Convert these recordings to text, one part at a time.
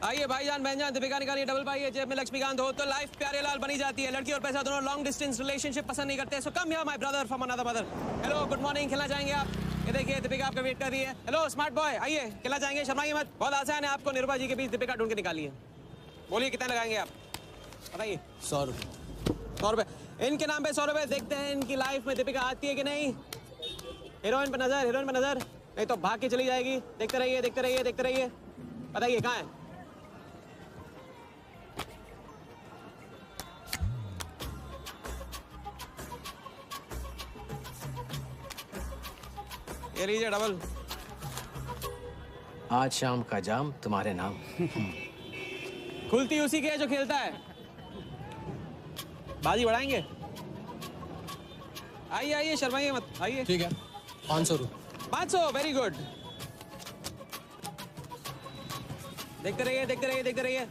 आइए भाईजान बहनजान, दीपिका निकालिए डबल पाई है, जेब में लक्ष्मीकांत हो तो लाइफ प्यारे लाल बनी जाती है। लड़की और पैसा दोनों लॉन्ग डिस्टेंस रिलेशनशिप पसंद नहीं करते। So come here my brother from another mother. Hello good morning, खेलना चाहेंगे आप? ये देखिए दीपिका आपका वेट कर रही है। हेलो स्मार्ट बॉय, आइए खेलना चाहेंगे? शर्माइए मत, बहुत आसान है। आपको निरुपा जी के बीच दीपिका ढूंढ के निकाली है। बोलिए कितना लगाएंगे आप, बताइए। 100 रुपये। 100 रुपये इनके नाम पे 100 रुपये। देखते हैं इनकी लाइफ में दीपिका आती है कि नहीं। हीरोइन पे नजर, हीरोइन पे नजर, नहीं तो भाग के चली जाएगी। देखते रहिए देखते रहिए देखते रहिए, बताइए कहाँ है? ये लीजिए डबल। आज शाम का जाम तुम्हारे नाम। खुलती उसी की है जो खेलता है। बाजी बढ़ाएंगे? आइए आइए, शर्माइए मत, आइए। ठीक है, 500 रुपये। 500, वेरी गुड। देखते रहिए देखते रहिए देखते रहिए,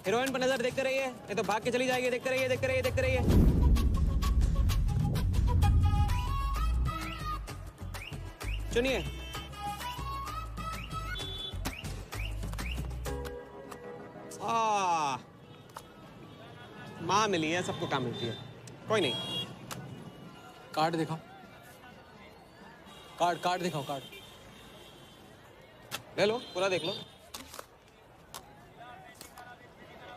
हीरोइन पर नजर, देखते रहिए नहीं तो भाग के चली जाएगी। देखते रहिए देखते रहिए देखते रहिए। सुनिए, माँ मिली है, सबको काम मिलती है, कोई नहीं। कार्ड दिखाओ, कार्ड दिखाओ, कार्ड ले लो, पूरा देख लो।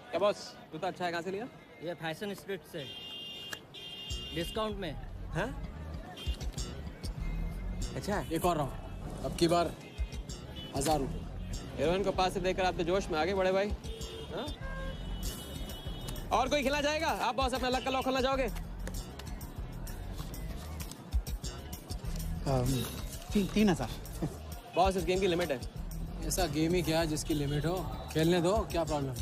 क्या बॉस, जूता अच्छा है, कहाँ से लिया? ये फैशन स्ट्रीट से डिस्काउंट में। हाँ अच्छा है। एक और राउंड, अब की बार 1000 रुपये। हीरोइन को पास से देखकर आप तो जोश में आगे बड़े भाई। हाँ? और कोई खिला जाएगा? आप बॉस अपना लक का लॉक खोलना चाहोगे? 3000। बॉस इस गेम की लिमिट है। ऐसा गेम ही क्या जिसकी लिमिट हो, खेलने दो, क्या प्रॉब्लम?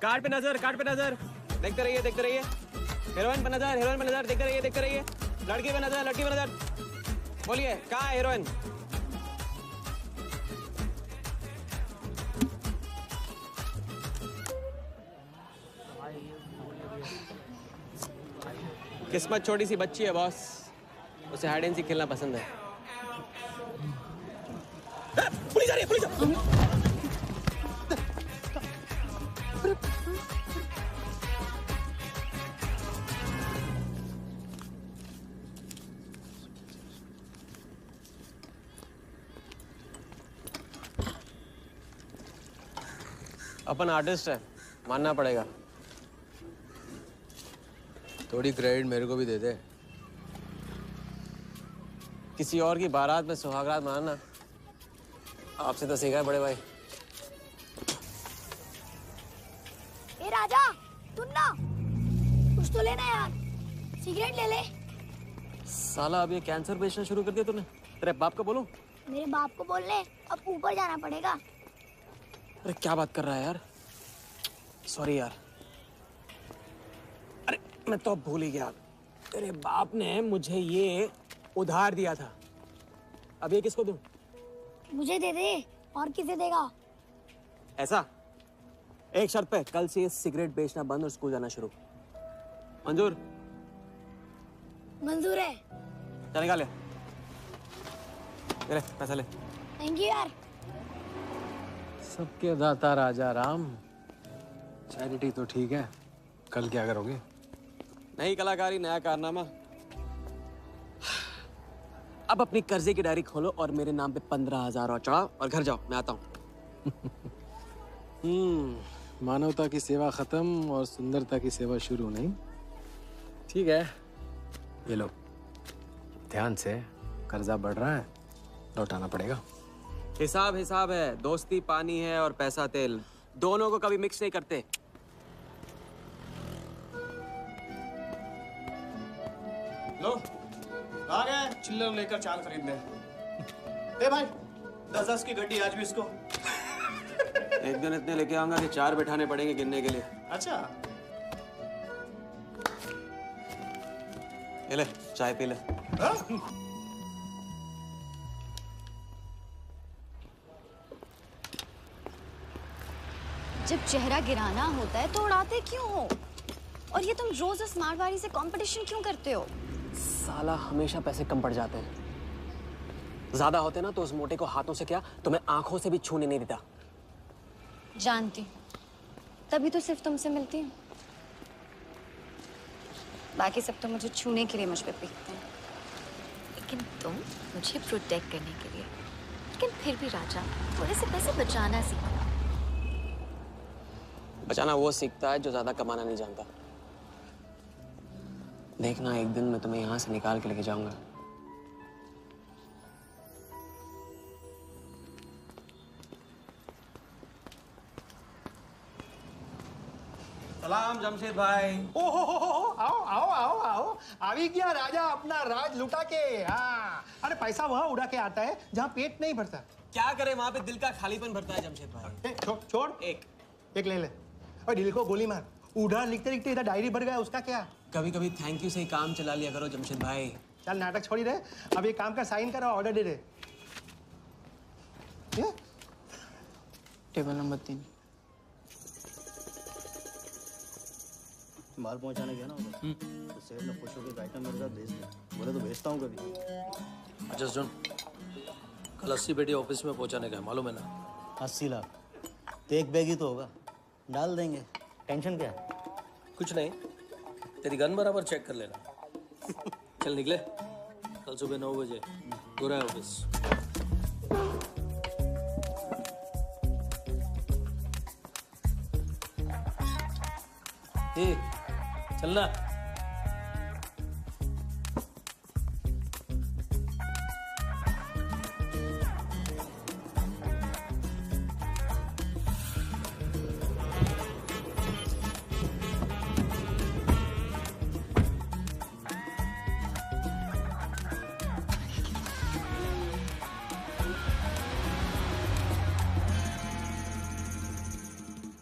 कार्ड पे नजर, कार्ड पे नजर, देखते रहिए देखते रहिए। हीरोइन पे नजर, हीरोइन पे नजर, देखते रहिए देखते रहिए। लड़की पे नजर, लड़की पे नजर। बोलिए कहाँ है हीरोइन? किस्मत छोटी सी बच्ची है बॉस, उसे हाइड एंड सीक खेलना पसंद है। पुलिस आ रही है, पुलिस आ रही है। अपन आर्टिस्ट है, मानना पड़ेगा। थोड़ी क्रेडिट मेरे को भी दे दे। किसी और की बारात में सुहागरात मनाना आपसे तो सीखा है बड़े भाई। ए राजा, सुन ना, कुछ तो लेना यार, सिगरेट ले ले। साला अब ये कैंसर बेचना शुरू कर दिया तूने। तेरे बाप को बोलूं? मेरे बाप को बोल ले, अब ऊपर जाना पड़ेगा। अरे क्या बात कर रहा है यार, सॉरी यार। अरे मैं तो भूल ही गया, तेरे बाप ने मुझे ये उधार दिया था। अब ये किसको दूं? मुझे दे दे, और किसे देगा? ऐसा एक शर्त पे, कल से ये सिगरेट बेचना बंद और स्कूल जाना शुरू। मंजूर? मंजूर है। चल निकाल ले, पैसा ले। थैंक यू यार। सबके दाता राजा राम। चैरिटी तो ठीक है, कल क्या करोगे? नई कलाकारी, नया कारनामा। अब अपनी कर्जे की डायरी खोलो और मेरे नाम पे 15,000 और चढ़ाओ और घर जाओ, मैं आता हूँ। मानवता की सेवा खत्म और सुंदरता की सेवा शुरू नहीं। ठीक है, ये लो, ध्यान से, कर्जा बढ़ रहा है, लौटाना पड़ेगा। हिसाब हिसाब है, दोस्ती पानी है और पैसा तेल, दोनों को कभी मिक्स नहीं करते। लो आ गए चिल्लर लेकर चाल खरीदने। ए भाई 10-10 की गड्डी आज भी इसको। एक दिन इतने लेके आऊंगा कि 4 बैठाने पड़ेंगे गिनने के लिए। अच्छा ये ले, चाय पी ले। जब चेहरा गिराना होता है तो उड़ाते क्यों हो? और ये तुम रोज उस मारवाड़ी से कंपटीशन क्यों करते हो? साला हमेशा पैसे कम पड़ जाते हैं। ज्यादा होते ना तो उस मोटे को हाथों से क्या तुम्हें आंखों से भी छूने नहीं देता। जानती हूँ, तभी तो सिर्फ तुमसे मिलती हूँ। बाकी सब तो मुझे छूने के लिए मुझ पे पीटते हैं। लेकिन तुम मुझे प्रोटेक्ट करने के लिए। लेकिन फिर भी राजा, थोड़े से पैसे बचाना सीखो। बचाना वो सीखता है जो ज्यादा कमाना नहीं जानता। देखना एक दिन मैं तुम्हें यहाँ से निकाल के लेके जाऊंगा। सलाम जमशेद भाई। ओहो आओ आओ आओ आओ अभी क्या राजा अपना राज लुटा के। हाँ अरे पैसा वहाँ उड़ा के आता है जहाँ पेट नहीं भरता। क्या करे वहां पे दिल का खालीपन भरता है जमशेद भाई। छोड़ एक ले ले और दिल को गोली मार। उधर लिखते लिखते इधर डायरी भर गया, उसका क्या। कभी कभी थैंक यू से ही काम चला लिया करो जमशेद भाई। चल नाटक छोड़ी रहे, अब एक काम का साइन करा, ऑर्डर दे दे। Table number 3। माल पहुंचाने गया ना उधर, तो सेठ ने खुश होकर आइटम मेरे साथ भेज दिया। बोले तो भेजता हूँ कभी। अच्छा सुन, कल 80 पेटी ऑफिस में पहुंचाने का है, मालूम है ना? 80 लाख तो एक बैग ही तो होगा, डाल देंगे। टेंशन क्या है? कुछ नहीं, तेरी गन बराबर चेक कर लेना। चल निकले, कल सुबह 9 बजे पूरा ऑफिस। चलना।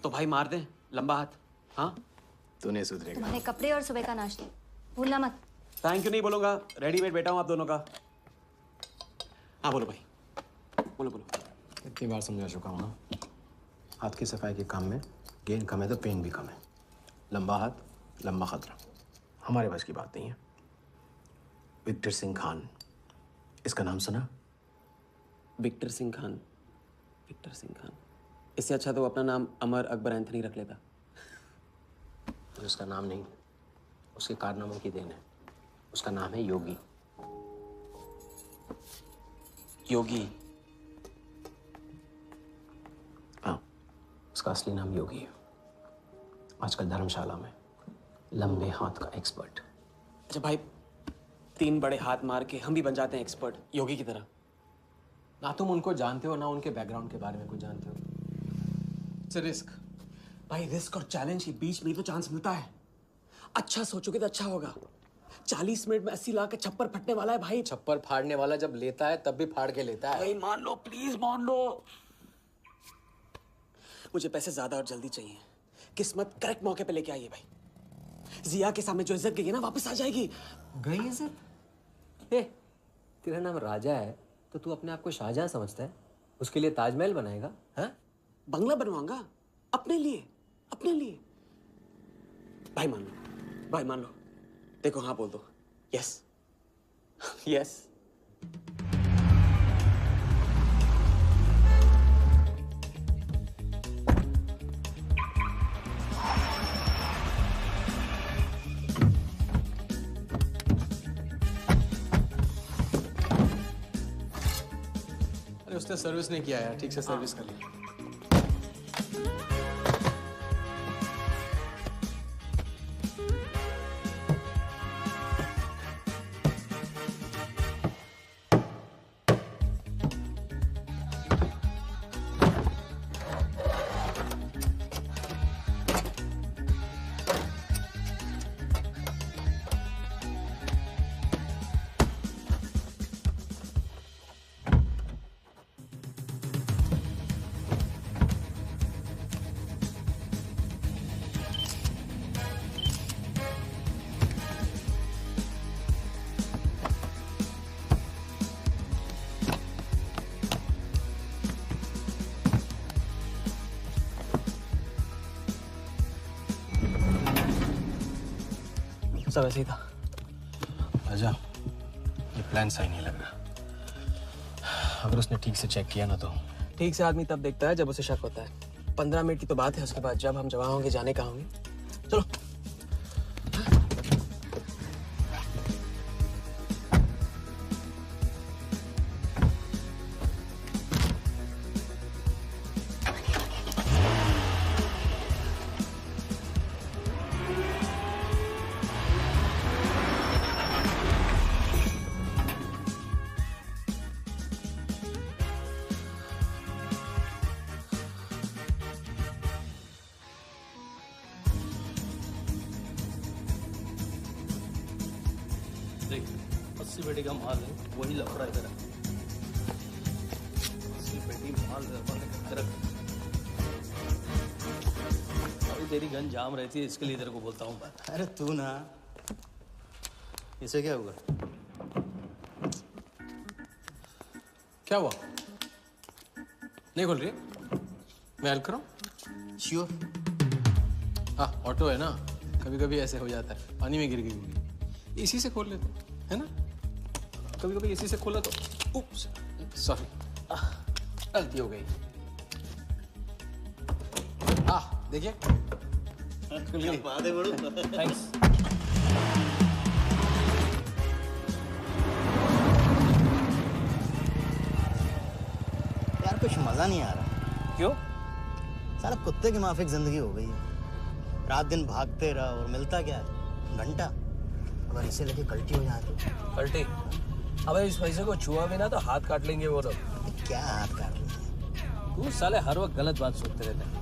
तो भाई मार दे लंबा हाथ। हाँ तूने सुधरेगा। तुम्हारे कपड़े और सुबह का नाश्ता भूलना मत। थैंक यू नहीं बोलूंगा, रेडीमेड बैठा हूँ आप दोनों का। हाँ बोलो भाई, बोलो बोलो। इतनी बार समझा चुका हूँ ना, हाथ की सफाई के काम में गेन कम है तो पेन भी कम है। लंबा हाथ लंबा खतरा, हमारे बस की बात नहीं है। विक्टर सिंह खान, इसका नाम सुना? Victor Singh Khan, Victor Singh Khan. इससे अच्छा तो अपना नाम अमर अकबर एंथनी रख लेता। तो उसका नाम नहीं, उसके कारनामों की देन है। उसका नाम है योगी। योगी? हाँ, उसका असली नाम योगी है। आजकल धर्मशाला में लंबे हाथ का एक्सपर्ट। अच्छा भाई, 3 बड़े हाथ मार के हम भी बन जाते हैं एक्सपर्ट योगी की तरह। ना तुम उनको जानते हो ना उनके बैकग्राउंड के बारे में कुछ जानते हो। It's a risk. भाई रिस्क और चैलेंज के बीच में ही तो चांस मिलता है। अच्छा सोचोगे तो अच्छा होगा। 40 मिनट में 80 लाख का छप्पर फटने वाला है भाई। छप्पर फाड़ने वाला जब लेता है तब भी फाड़ के लेता है। भाई मान लो, प्लीज मान लो। मुझे पैसे ज्यादा और जल्दी चाहिए। किस्मत करेक्ट मौके पे लेके आइए भाई। जिया के सामने जो इज्जत गई है ना, वापस आ जाएगी। गई इज्जत? तेरा नाम राजा है तो तू अपने आप को शाहजहां समझता है? उसके लिए ताजमहल बनाएगा? हाँ, बंगला बनवाऊंगा अपने लिए, अपने लिए। भाई मान लो, भाई मान लो। देखो हाँ बोल दो। Yes yes. अरे उसने सर्विस नहीं किया यार, ठीक से सर्विस कर ली। सब ऐसे ही था। राजा, ये प्लान सही नहीं लग रहा। अगर उसने ठीक से चेक किया ना तो। ठीक से आदमी तब देखता है जब उसे शक होता है। 15 मिनट की तो बात है, उसके बाद जब हम जवां होंगे जाने कहाँ होंगे। चलो। देख 80 पेटी का माल है, वही लफड़ा इधर है। 80 पेटी माल रख। अभी तेरी गन जाम रहती है, इसके लिए तेरे को बोलता हूँ बात। अरे तू ना, इसे क्या हुआ? क्या हुआ? नहीं खोल रही? मैं हेल्प करूं? श्योर। हाँ, ऑटो है ना, कभी कभी ऐसे हो जाता है, पानी में गिर गई होगी। एसी से खोल लेते है ना, कभी कभी एसी से खोला तो उप्स, सॉरी, गलती हो गई। देखिए थैंक्स। यार कुछ मजा नहीं आ रहा। क्यों? साला कुत्ते की माफिक जिंदगी हो गई है। रात दिन भागते रहो और मिलता क्या है? घंटा। अगर इसे लेके कल्टी हो जाए तो? पलटी? अबे इस पैसे को छुआ भी ना तो हाथ काट लेंगे वो लोग। क्या हाथ काट लेंगे? तू साले हर वक्त गलत बात सोचते रहते हैं।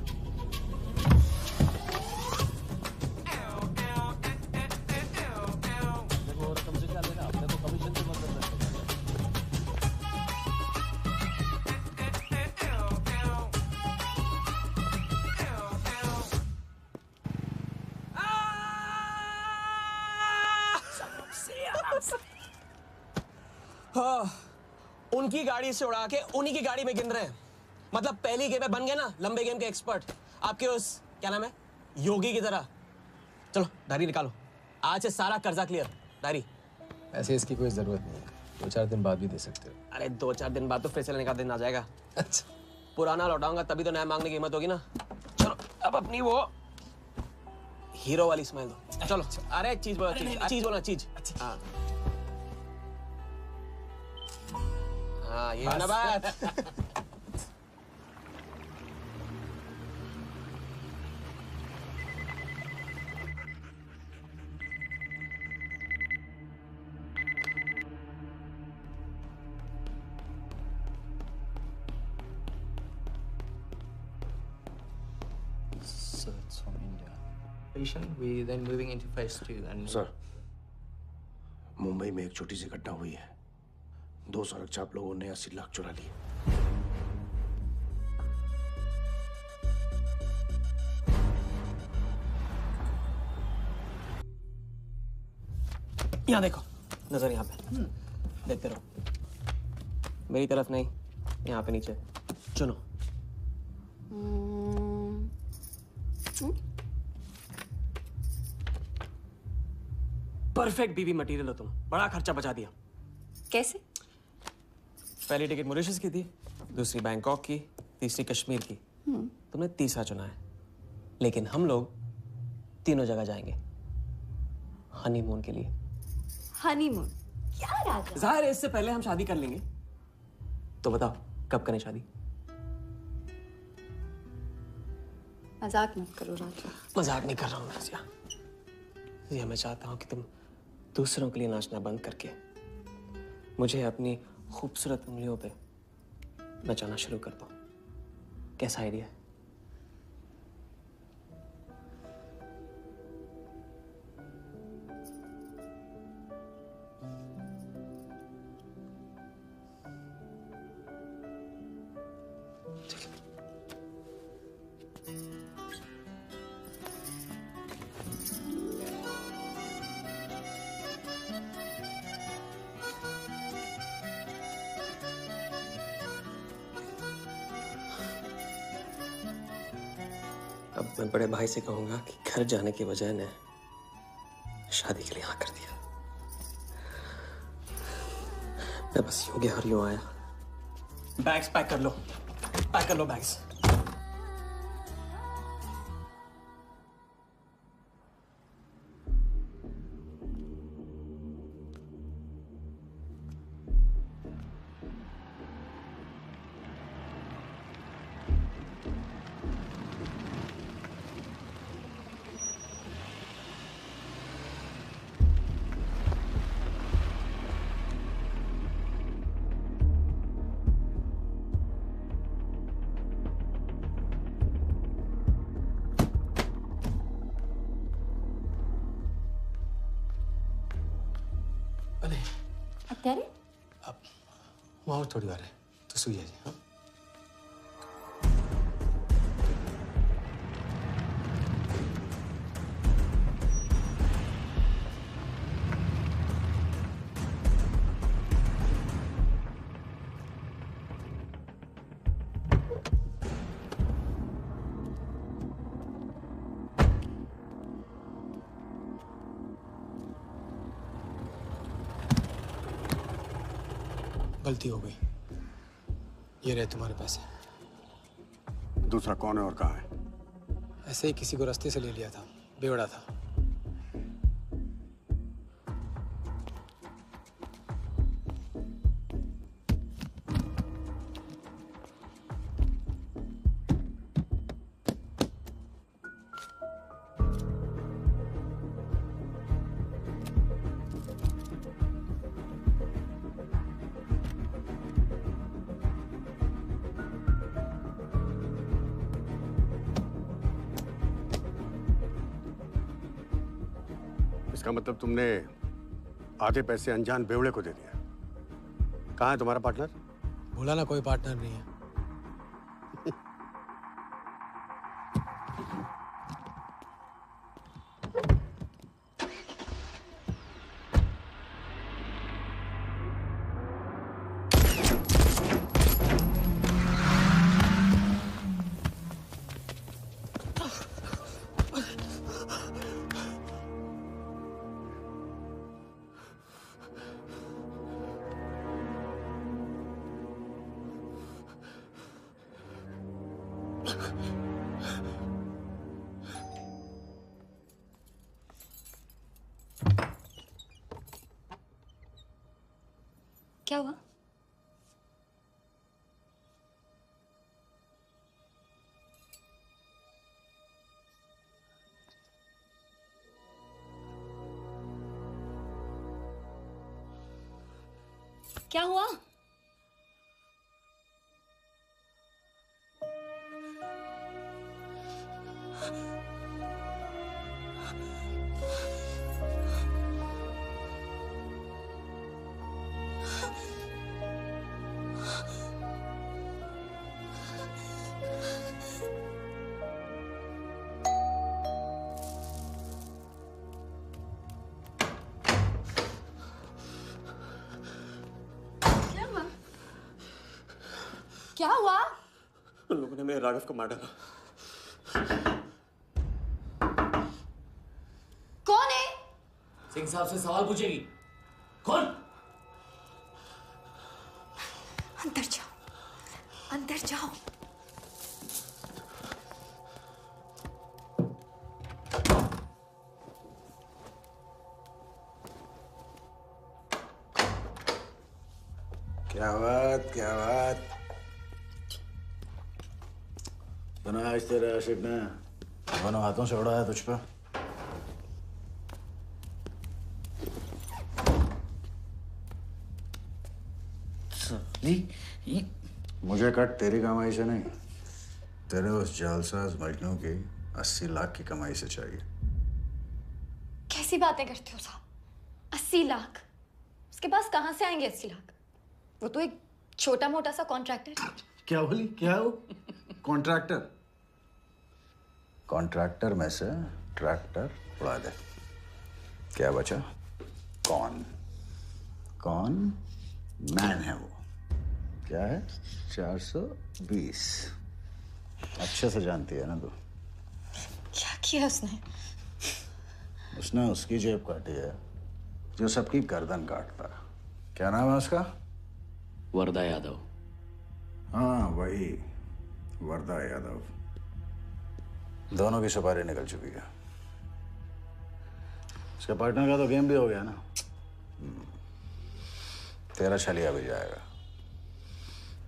देखो और कम से क्या लेना, अपने को कमीशन से मतलब रखना। हाँ, उनकी गाड़ी से उड़ा के उन्हीं की गाड़ी में गिन रहे हैं। मतलब पहली गेम में बन गए ना लंबे गेम के एक्सपर्ट, आपके उस क्या नाम है योगी की तरह। चलो डायरी निकालो, आज से सारा कर्जा क्लियर। डायरी। ऐसे इसकी कोई जरूरत नहीं है, 2-4 दिन बाद भी दे सकते हो। अरे 2-4 दिन बाद तो फैसले लेने का दिन आ जाएगा। अच्छा, पुराना लौटाऊंगा तभी तो नया मांगने की हिम्मत होगी ना। चलो अब अपनी वो हीरो वाली स्माइल दो। चलो अरे चीज बोलो, चीज बोलो, चीज। हाँ हाँ, ये ना बात। So it's from India. We then moving into phase 2 and sir, Mumbai में एक छोटी सी घटना हुई है। 2 सड़क चाप लोगों ने 80 लाख चुरा लिए। यहाँ देखो, नजर यहाँ पे। देखते रहो, मेरी तरफ नहीं, यहाँ पे नीचे। चुनो। परफेक्ट बीवी मटेरियल हो तुम, बड़ा खर्चा बचा दिया। कैसे? पहली टिकट मॉरिशस की थी, दूसरी बैंकॉक की, तीसरी कश्मीर की। तुमने तीसरा चुना है, लेकिन हम लोग तीनों जगह जाएंगे हनीमून के लिए। हनीमून? क्या राजा? जाहिर है इससे पहले हम शादी कर लेंगे। तो बताओ कब करें शादी? मजाक मत करो राजा। मजाक नहीं कर रहा हूँ नाज़िया। ये मैं चाहता हूँ कि तुम दूसरों के लिए नाचना बंद करके मुझे अपनी खूबसूरत उंगलियों पे नचाना शुरू कर दो। कैसा आइडिया है? अब मैं बड़े भाई से कहूंगा कि घर जाने की बजाय ने शादी के लिए हाँ कर दिया। मैं बस यूं गया और यूं आया, बैग्स पैक कर लो, पैक कर लो बैग्स। हत्यारे? अब वहाँ थोड़ी बार है तो सुई है जी। हाँ गलती हो गई। ये रहे तुम्हारे पैसे। दूसरा कौन है और कहाँ है? ऐसे ही किसी को रास्ते से ले लिया था, बेवड़ा था। इसका मतलब तुमने आधे पैसे अनजान बेवड़े को दे दिया। कहाँ है तुम्हारा पार्टनर? बोला ना कोई पार्टनर नहीं है। क्या हुआ? क्या हुआ? क्या हुआ? उन लोगों ने मेरे राघव को मार डाला। कौन है? सिंह साहब से सवाल पूछेगी। कौन? अंदर जाओ, अंदर जाओ। क्या बात, क्या बात। बना आज तेरा आशिक ने दोनों हाथों से उड़ाया तुझ पर। मुझे कट तेरी कमाई से नहीं, तेरे उस जालसाज मजनू की 80 लाख की कमाई से चाहिए। कैसी बातें करते हो साहब? 80 लाख? उसके पास कहां से आएंगे 80 लाख? वो तो एक छोटा मोटा सा कॉन्ट्रैक्टर है। क्या बोली? क्या हो? कॉन्ट्रैक्टर? कॉन्ट्रैक्टर में से ट्रैक्टर उड़ा दे। क्या बचा? कौन? कौन मैन है वो? क्या है? 420। अच्छे से जानती है ना तू? क्या किया उसने? उसने उसकी जेब काटी है जो सबकी गर्दन काटता। क्या नाम है उसका? वरदा यादव। हाँ वही वरदा यादव। दोनों की सुपारी निकल चुकी है। उसके पार्टनर का तो गेम भी हो गया ना। तेरा छलिया भी जाएगा।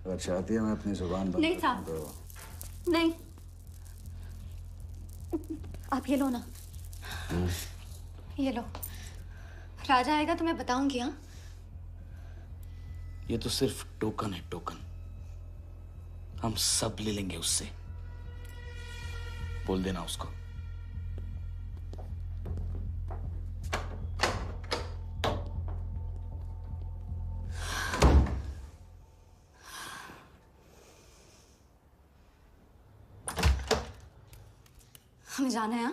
अगर चाहती है मैं अपनी जुबान बंद नहीं रखूं साहब, नहीं। आप ये लो ना, ये लो। राजा आएगा तो मैं बताऊंगी। हाँ, ये तो सिर्फ टोकन है, टोकन। हम सब ले लेंगे उससे। बोल देना उसको। हमें जाना है। हाँ,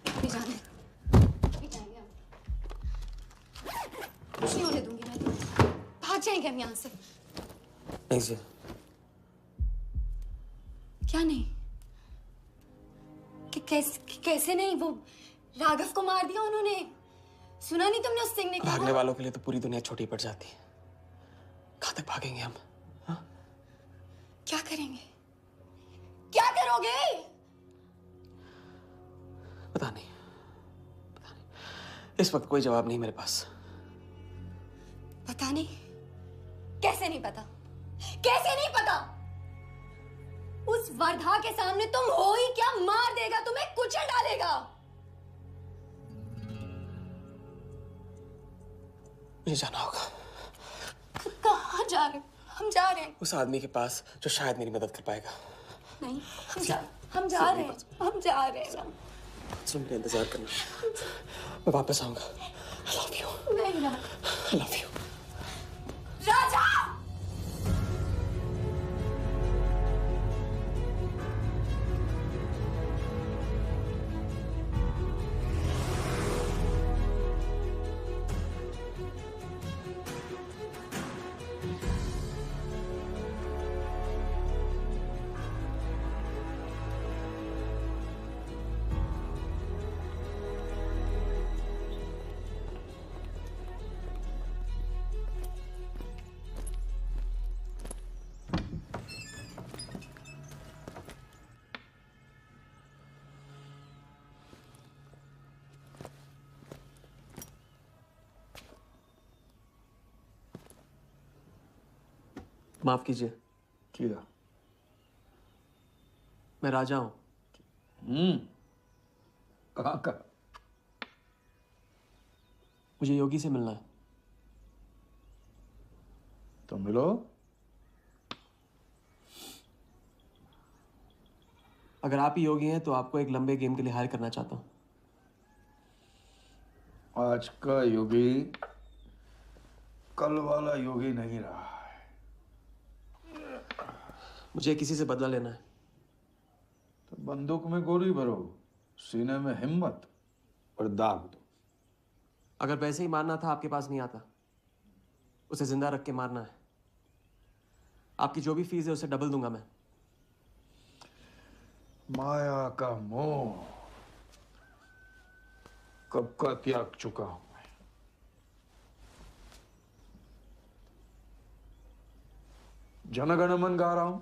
अभी जाना है, अभी जाएंगे हम। कुछ नहीं होने दूंगी मैं तुम्हें। भाग जाएंगे हम यहाँ से। नहीं सर। क्या नहीं? कैसे नहीं? वो राघव को मार दिया उन्होंने। सुना नहीं तुमने उस सिंह ने? भागने वालों के लिए तो पूरी दुनिया छोटी पड़ जाती है। कहाँ तक भागेंगे हम? हाँ? क्या करेंगे? क्या करोगे? पता नहीं, इस वक्त कोई जवाब नहीं मेरे पास। पता नहीं? कैसे नहीं पता? कैसे नहीं पता? उस वर्धा के सामने तुम हो ही क्या? मार देगा तुम्हें, कुचल डालेगा। मुझे जाना होगा। कहाँ जा रहे? हम जा रहे हैं उस आदमी के पास जो शायद मेरी मदद कर पाएगा। नहीं, हम जा रहे हैं, हम जा रहे हैं। सुन के इंतजार करना, मैं वापस आऊंगा। I love you. नहीं ना। I love you. राजा! माफ कीजिए। क्या? मैं राजा हूं। कहाँ का? मुझे योगी से मिलना है। तो मिलो। अगर आप ही योगी हैं तो आपको एक लंबे गेम के लिए हायर करना चाहता हूं। आज का योगी कल वाला योगी नहीं रहा है। मुझे किसी से बदला लेना है। तो बंदूक में गोली भरो, सीने में हिम्मत और दाग दो। अगर वैसे ही मारना था आपके पास नहीं आता, उसे जिंदा रख के मारना है। आपकी जो भी फीस है उसे डबल दूंगा मैं। माया का मोह कब का त्याग चुका हूं मैं। जनगण मन गा रहा हूं,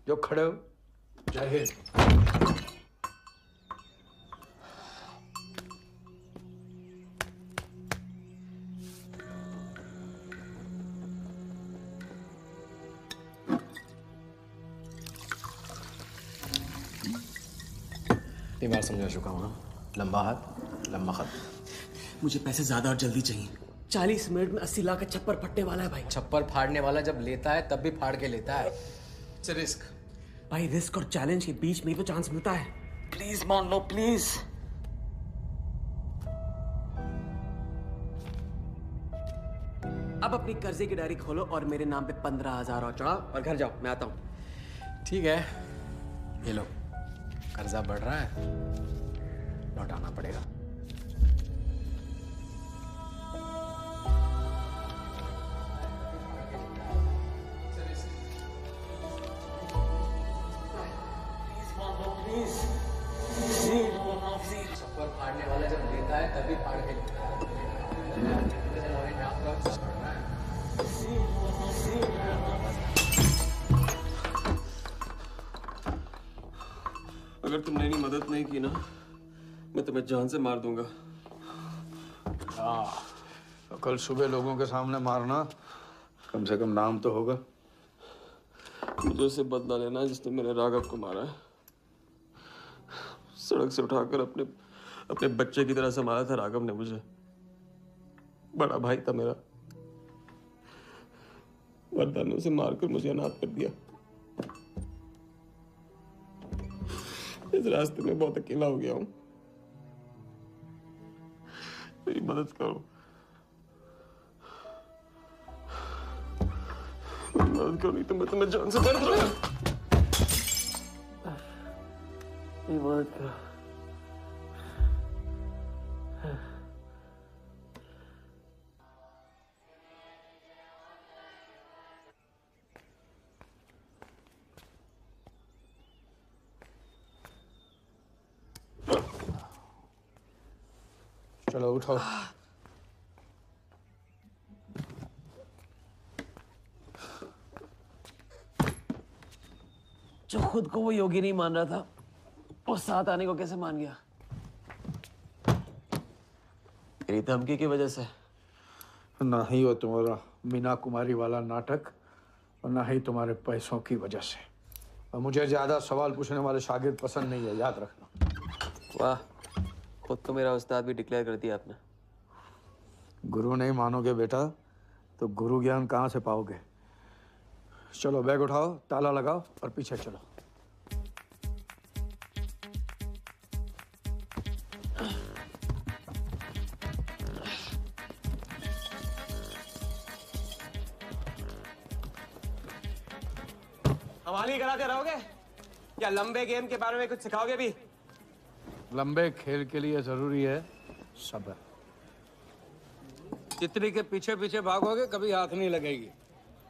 जो खड़े हो। जय हिंद। तीन बार समझा चुका हूं ना। लंबा हाथ लंबा खत। मुझे पैसे ज्यादा और जल्दी चाहिए। 40 मिनट में 80 लाख का छप्पर फटने वाला है भाई। छप्पर फाड़ने वाला जब लेता है तब भी फाड़ के लेता है। It's a risk. भाई रिस्क और चैलेंज के बीच में तो चांस मिलता है। प्लीज मान लो प्लीज। अब अपनी कर्जे की डायरी खोलो और मेरे नाम पे 15,000 और चढ़ाओ और घर जाओ। मैं आता हूं। ठीक है, ये लो। कर्जा बढ़ रहा है, लौटाना पड़ेगा। छप्पर फाड़ने वाला जब लेता है तभी फाड़ के लेता है। अगर तुमने मेरी मदद नहीं की ना, मैं तुम्हें जान से मार दूंगा। हाँ, तो कल सुबह लोगों के सामने मारना, कम से कम नाम तो होगा। मुझे उससे बदला लेना जिसने मेरे राघव को मारा है। सड़क से उठाकर अपने बच्चे की तरह संभाला था राघव ने मुझे। बड़ा भाई था मेरा। वरदान ने उसे मारकर मुझे अनाथ कर दिया। इस रास्ते में बहुत अकेला हो गया हूं। मेरी मदद करो, मेरी मदद करो, नहीं तो मैं तुम्हें जान से मार दूंगा। मेरी मदद करो। चलो उठो। जो खुद को वो योगी नहीं मान रहा था, वो साथ आने को कैसे मान गया? मेरी धमकी की वजह से। ना ही वो तुम्हारा मीना कुमारी वाला नाटक और ना ही तुम्हारे पैसों की वजह से। और मुझे ज्यादा सवाल पूछने वाले शागिर्द पसंद नहीं है, याद रखना। वाह, खुद को मेरा उस्ताद भी डिक्लेयर कर दिया आपने। गुरु नहीं मानोगे बेटा तो गुरु ज्ञान कहाँ से पाओगे? चलो बैग उठाओ, ताला लगाओ और पीछे चलो। हवाली कराते रहोगे या लंबे गेम के बारे में कुछ सिखाओगे भी? लंबे खेल के लिए जरूरी है सब्र। तितली के पीछे पीछे भागोगे कभी हाथ नहीं लगेगी।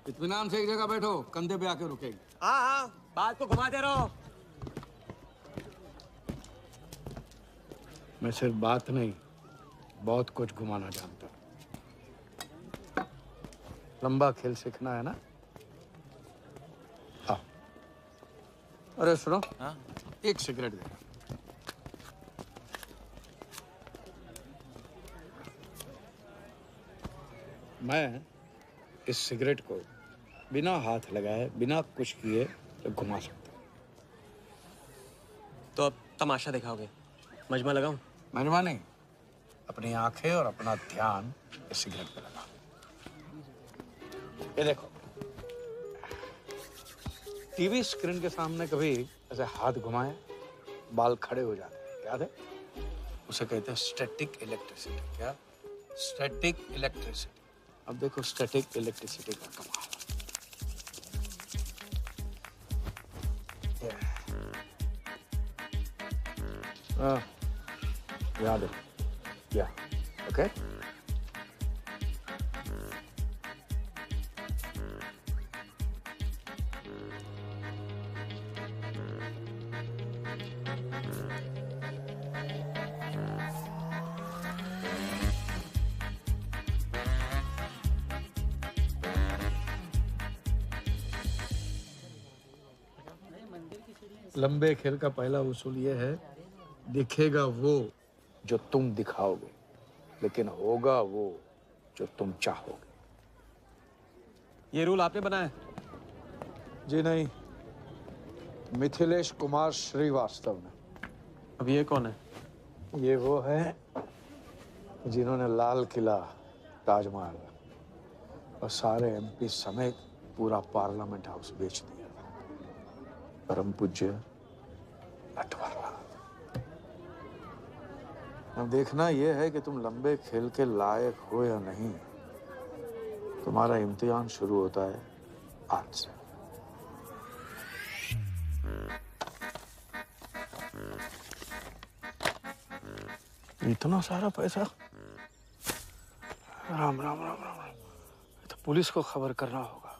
इत्मीनान से एक जगह बैठो, कंधे पे आके रुकेगी। हाँ हाँ, बात को घुमाते रहो। मैं सिर्फ बात नहीं, बहुत कुछ घुमाना जानता हूँ। लंबा खेल सीखना है ना? आओ। अरे सुनो, हाँ? एक सिगरेट दे। मैं इस सिगरेट को बिना हाथ लगाए, बिना कुछ किए तो घुमा सकता हूँ। तो अब तमाशा दिखाओगे? मजमा लगाऊं? मजमा नहीं, अपनी आंखें और अपना ध्यान इस सिगरेट पे लगा। ये देखो, टीवी स्क्रीन के सामने कभी ऐसे हाथ घुमाए बाल खड़े हो जाते हैं, याद है? उसे कहते हैं स्टैटिक इलेक्ट्रिसिटी। क्या? Static electricity. अब देखो स्टैटिक इलेक्ट्रिसिटी का कमाल। याद है? या ओके। लंबे खेल का पहला उसूल ये है, दिखेगा वो जो तुम दिखाओगे, लेकिन होगा वो जो तुम चाहोगे। ये रूल आपने बनाया? जी नहीं, मिथिलेश कुमार श्रीवास्तव ने। अब ये कौन है? ये वो है जिन्होंने लाल किला, ताजमहल और सारे एमपी समेत पूरा पार्लियामेंट हाउस बेच दिया। परम पूज्य नटवरलाल। अब देखना यह है कि तुम लंबे खेल के लायक हो या नहीं। तुम्हारा इम्तिहान शुरू होता है आज से। इतना सारा पैसा? राम राम राम राम राम। तो पुलिस को खबर करना होगा।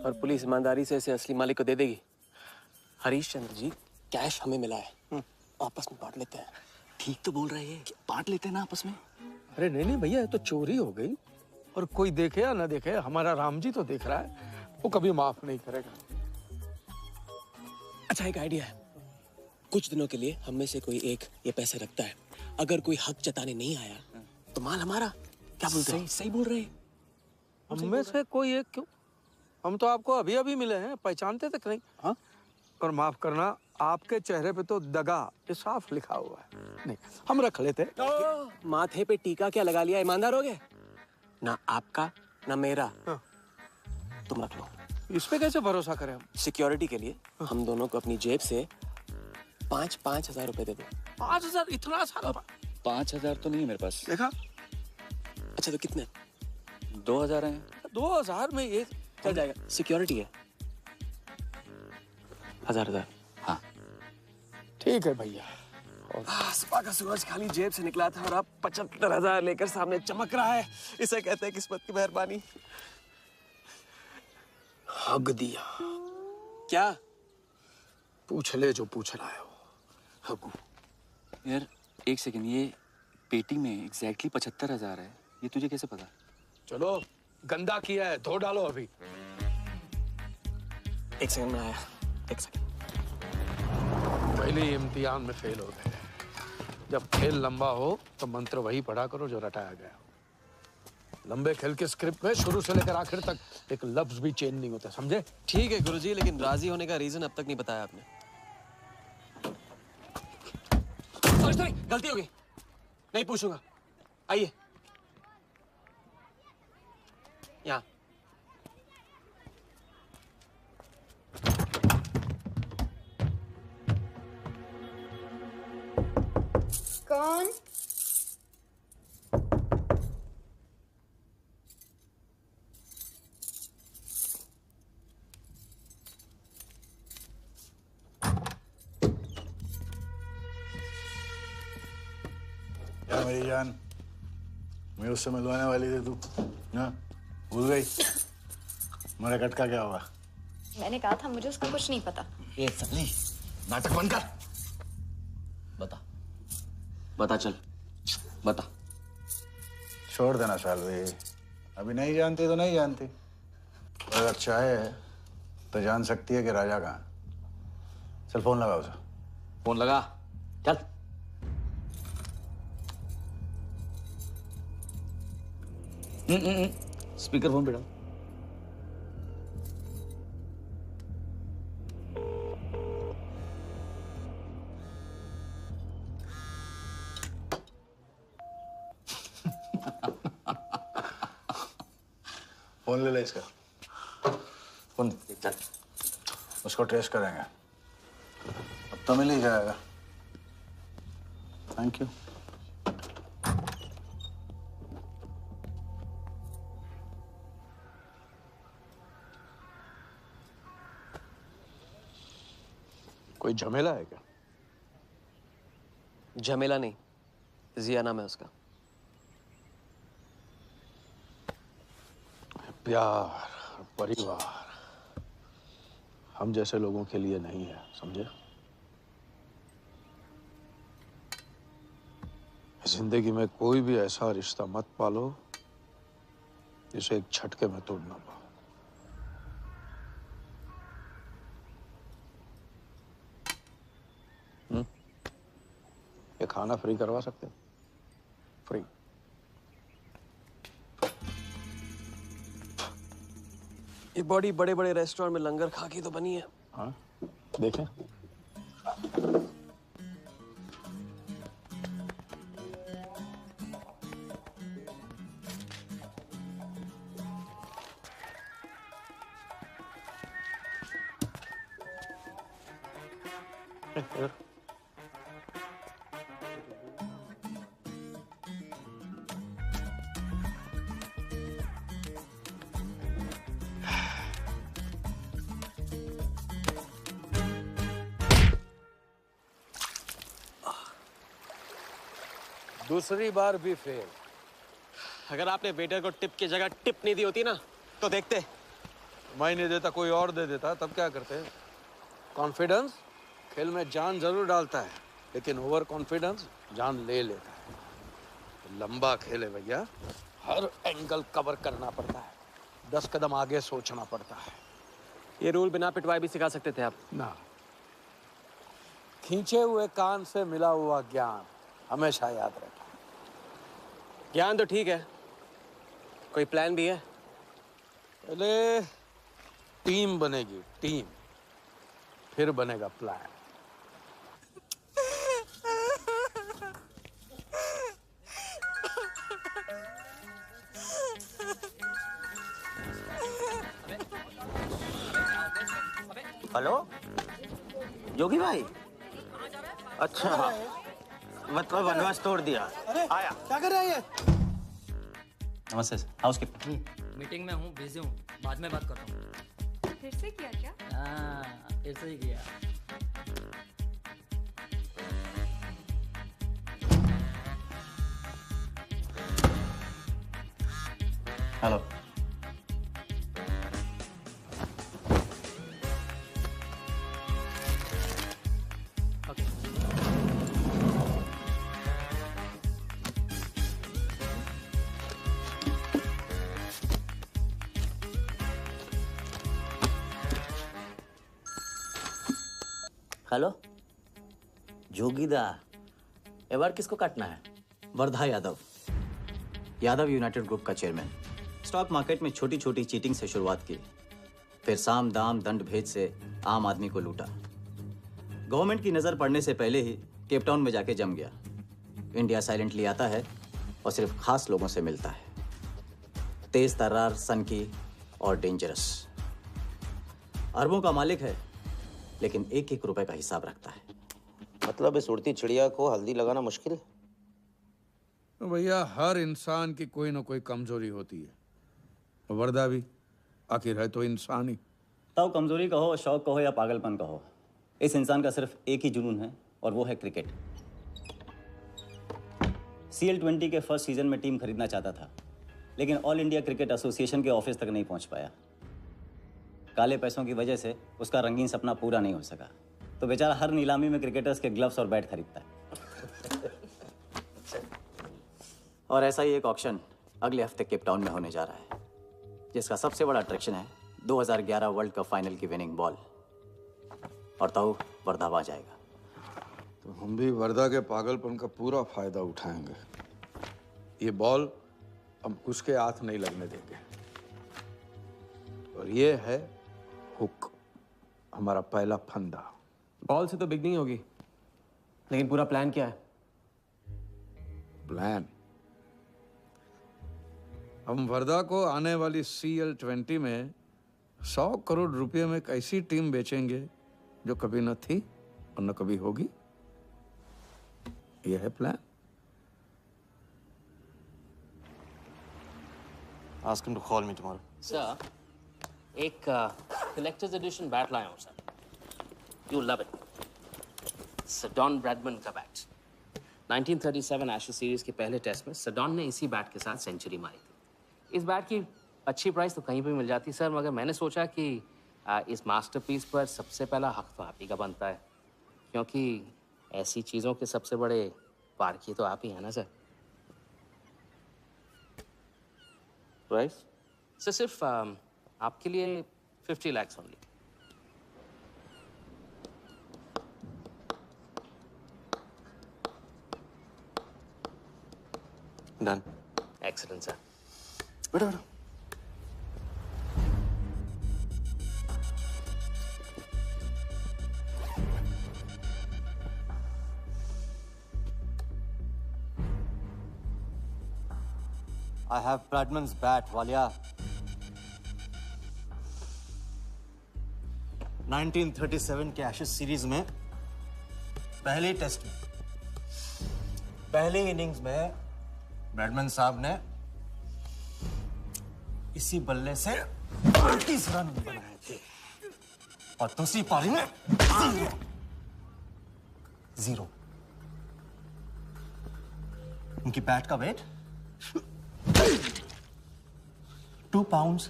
और पुलिस ईमानदारी से इसे असली मालिक को दे देगी। हरीश चंद्र जी, कैश हमें मिला है, आपस में बांट लेते हैं। ठीक तो बोल रहे हैं, बांट लेते हैं ना आपस में। अरे नहीं नहीं भैया, ये तो चोरी हो गई। और कोई देखे या ना देखे, हमारा राम जी तो देख रहा है, वो कभी माफ नहीं करेगा। अच्छा, एक आइडिया है। कुछ दिनों के लिए हम में से कोई एक ये पैसे रखता है, अगर कोई हक जताने नहीं आया तो माल हमारा। क्या बोलते हैं? सही बोल रहे हैं। हम में से कोई एक क्यों? हम तो आपको अभी अभी मिले हैं, पहचानते तक नहीं। हाँ? और माफ करना, आपके चेहरे पे तो दगा ये साफ लिखा हुआ है। नहीं, हम रख लेते। माथे पे टीका क्या लगा लिया, ईमानदार हो गए? ना आपका ना मेरा। हाँ। तुम रख लो। इस पे कैसे भरोसा करें हम? सिक्योरिटी के लिए हम दोनों को अपनी जेब से 5,000 रुपए दे दो। 5,000? इतना सारा? 5,000 तो नहीं है मेरे पास। देखा? अच्छा तो कितने? 2,000 हैं। 2,000 में ये चल जाएगा। सिक्योरिटी है 1,000। हाँ ठीक है भैया। सुबह का सूरज खाली जेब से निकला था और अब 75,000 लेकर सामने चमक रहा है। इसे कहते हैं किस्मत की मेहरबानी। हग दिया। क्या? पूछ ले जो पूछ रहा है वो। हगू। यार एक सेकंड, ये पेटी में एग्जैक्टली 75,000 है, ये तुझे कैसे पता? चलो गंदा किया है, धो डालो अभी। एक सेकंड में आया। एक सेकंड। पहले इम्तिहान में फेल हो गए। जब खेल लंबा हो तो मंत्र वही पढ़ा करो जो रटाया गया। लंबे खेल के स्क्रिप्ट में शुरू से लेकर आखिर तक एक लफ्ज भी चेंज नहीं होता, समझे? ठीक है गुरुजी, लेकिन राजी होने का रीजन अब तक नहीं बताया आपने। सॉरी, गलती हो गई, नहीं पूछूंगा। आइए यहाँ। कौन? क्या मेरी जान, मैं उससे मिलवाने वाली थी तू ना, भूल गई? मेरा कटका क्या हुआ? मैंने कहा था मुझे उसका कुछ नहीं पता। ये सली, नाटक बंद कर। बता बता, चल बता। छोड़ देना सालवी, अभी नहीं जानती तो नहीं जानती। अगर चाहे तो जान सकती है कि राजा कहाँ। चल फोन लगा उसे। फोन लगा, चल। स्पीकर फोन पे डाल। फोन ले ले इसका। फोन चल, उसको ट्रेस करेंगे, अब तो मिल ही जाएगा। Thank you. कोई झमेला है क्या? झमेला नहीं, जिया नाम है उसका। प्यार, परिवार हम जैसे लोगों के लिए नहीं है, समझे? जिंदगी में कोई भी ऐसा रिश्ता मत पालो जिसे एक झटके में तोड़ ना पाओ। ये खाना फ्री करवा सकते हैं? फ्री। ये बॉडी बड़े बड़े रेस्टोरेंट में लंगर खा के तो बनी है। हाँ, देखें। दूसरी बार भी फेल। अगर आपने वेटर को टिप की जगह टिप नहीं दी होती ना तो देखते। मैं नहीं देता, कोई और दे देता, तब क्या करते? कॉन्फिडेंस खेल में जान जरूर डालता है, लेकिन ओवर कॉन्फिडेंस जान ले लेता है। तो लंबा खेल है भैया, हर एंगल कवर करना पड़ता है, 10 कदम आगे सोचना पड़ता है। ये रूल बिना पिटवाए भी सिखा सकते थे आप। ना, खींचे हुए कान से मिला हुआ ज्ञान हमेशा याद रखें। ज्ञान तो ठीक है, कोई प्लान भी है? पहले टीम बनेगी, टीम, फिर बनेगा प्लान। हेलो योगी भाई, अच्छा मतलब वनवास तोड़ दिया। आया क्या कर रहा है ये? नमस्ते हाउसकीपर। मीटिंग में हूँ, बिजी हूँ, बाद में बात करता हूँ। फिर से किया क्या? हाँ, फिर से ही किया। हेलो हेलो जोगीदा, ये बार किसको काटना है? वर्धा यादव, यादव यूनाइटेड ग्रुप का चेयरमैन। स्टॉक मार्केट में छोटी छोटी चीटिंग से शुरुआत की, फिर साम दाम दंड भेद से आम आदमी को लूटा। गवर्नमेंट की नजर पड़ने से पहले ही केप टाउन में जाके जम गया। इंडिया साइलेंटली आता है और सिर्फ खास लोगों से मिलता है। तेज तर्रार, सनकी और डेंजरस। अरबों का मालिक है, लेकिन एक एक रुपए का हिसाब रखता है। मतलब इस उड़ती चिड़िया को हल्दी लगाना मुश्किल है? तो भैया हर इंसान की कोई ना कोई कमजोरी होती है। वर्दा भी आखिर है तो इंसान ही। तब कमजोरी कहो, शौक कहो या पागलपन कहो, इस इंसान का सिर्फ एक ही जुनून है और वो है क्रिकेट। CL20 के फर्स्ट सीजन में टीम खरीदना चाहता था, लेकिन ऑल इंडिया क्रिकेट एसोसिएशन के ऑफिस तक नहीं पहुंच पाया। काले पैसों की वजह से उसका रंगीन सपना पूरा नहीं हो सका, तो बेचारा हर नीलामी में क्रिकेटर्स के ग्लव्स और बैट खरीदता है। और ऐसा ही एक ऑक्शन अगले हफ्ते केप टाउन में होने जा रहा है, जिसका सबसे बड़ा अट्रैक्शन है 2011 वर्ल्ड कप फाइनल की विनिंग बॉल। और तो वर्धा आ जाएगा। तो हम भी वर्दा के पागलपन का पूरा फायदा उठाएंगे। ये बॉल हम उसके हाथ नहीं लगने देंगे। और ये है हुक, हमारा पहला फंदा। बॉल से तो बिग नहीं होगी, लेकिन पूरा प्लान क्या है? प्लान, हम वर्धा को आने वाली CL20 में 100 करोड़ रुपए में एक ऐसी टीम बेचेंगे जो कभी न थी और न कभी होगी। यह है plan. Ask him to call me tomorrow. Sir, एक कलेक्टर्स एडिशन बैट लाया हूँ sir. You love it. Sir Don Bradman का बैट। 1937 एशेज सीरीज के पहले टेस्ट में सडॉन ने इसी बैट के साथ सेंचुरी मारी थी। इस बैट की अच्छी प्राइस तो कहीं भी मिल जाती सर, मगर मैंने सोचा कि इस मास्टरपीस पर सबसे पहला हक तो आप ही का बनता है, क्योंकि ऐसी चीज़ों के सबसे बड़े पारखी तो आप ही हैं ना सर। प्राइस? सर सिर्फ आपके लिए 50 lakhs only. Done. Excellent sir. बैठो बैठो। I have Bradman's bat, Walia. 1937 के एशेज सीरीज में पहले टेस्ट में पहली इनिंग्स में ब्रैडमन साहब ने इसी बल्ले से 30 रन बनाए थे और दूसरी पारी में जीरो। उनकी बैट का वेट 2 pounds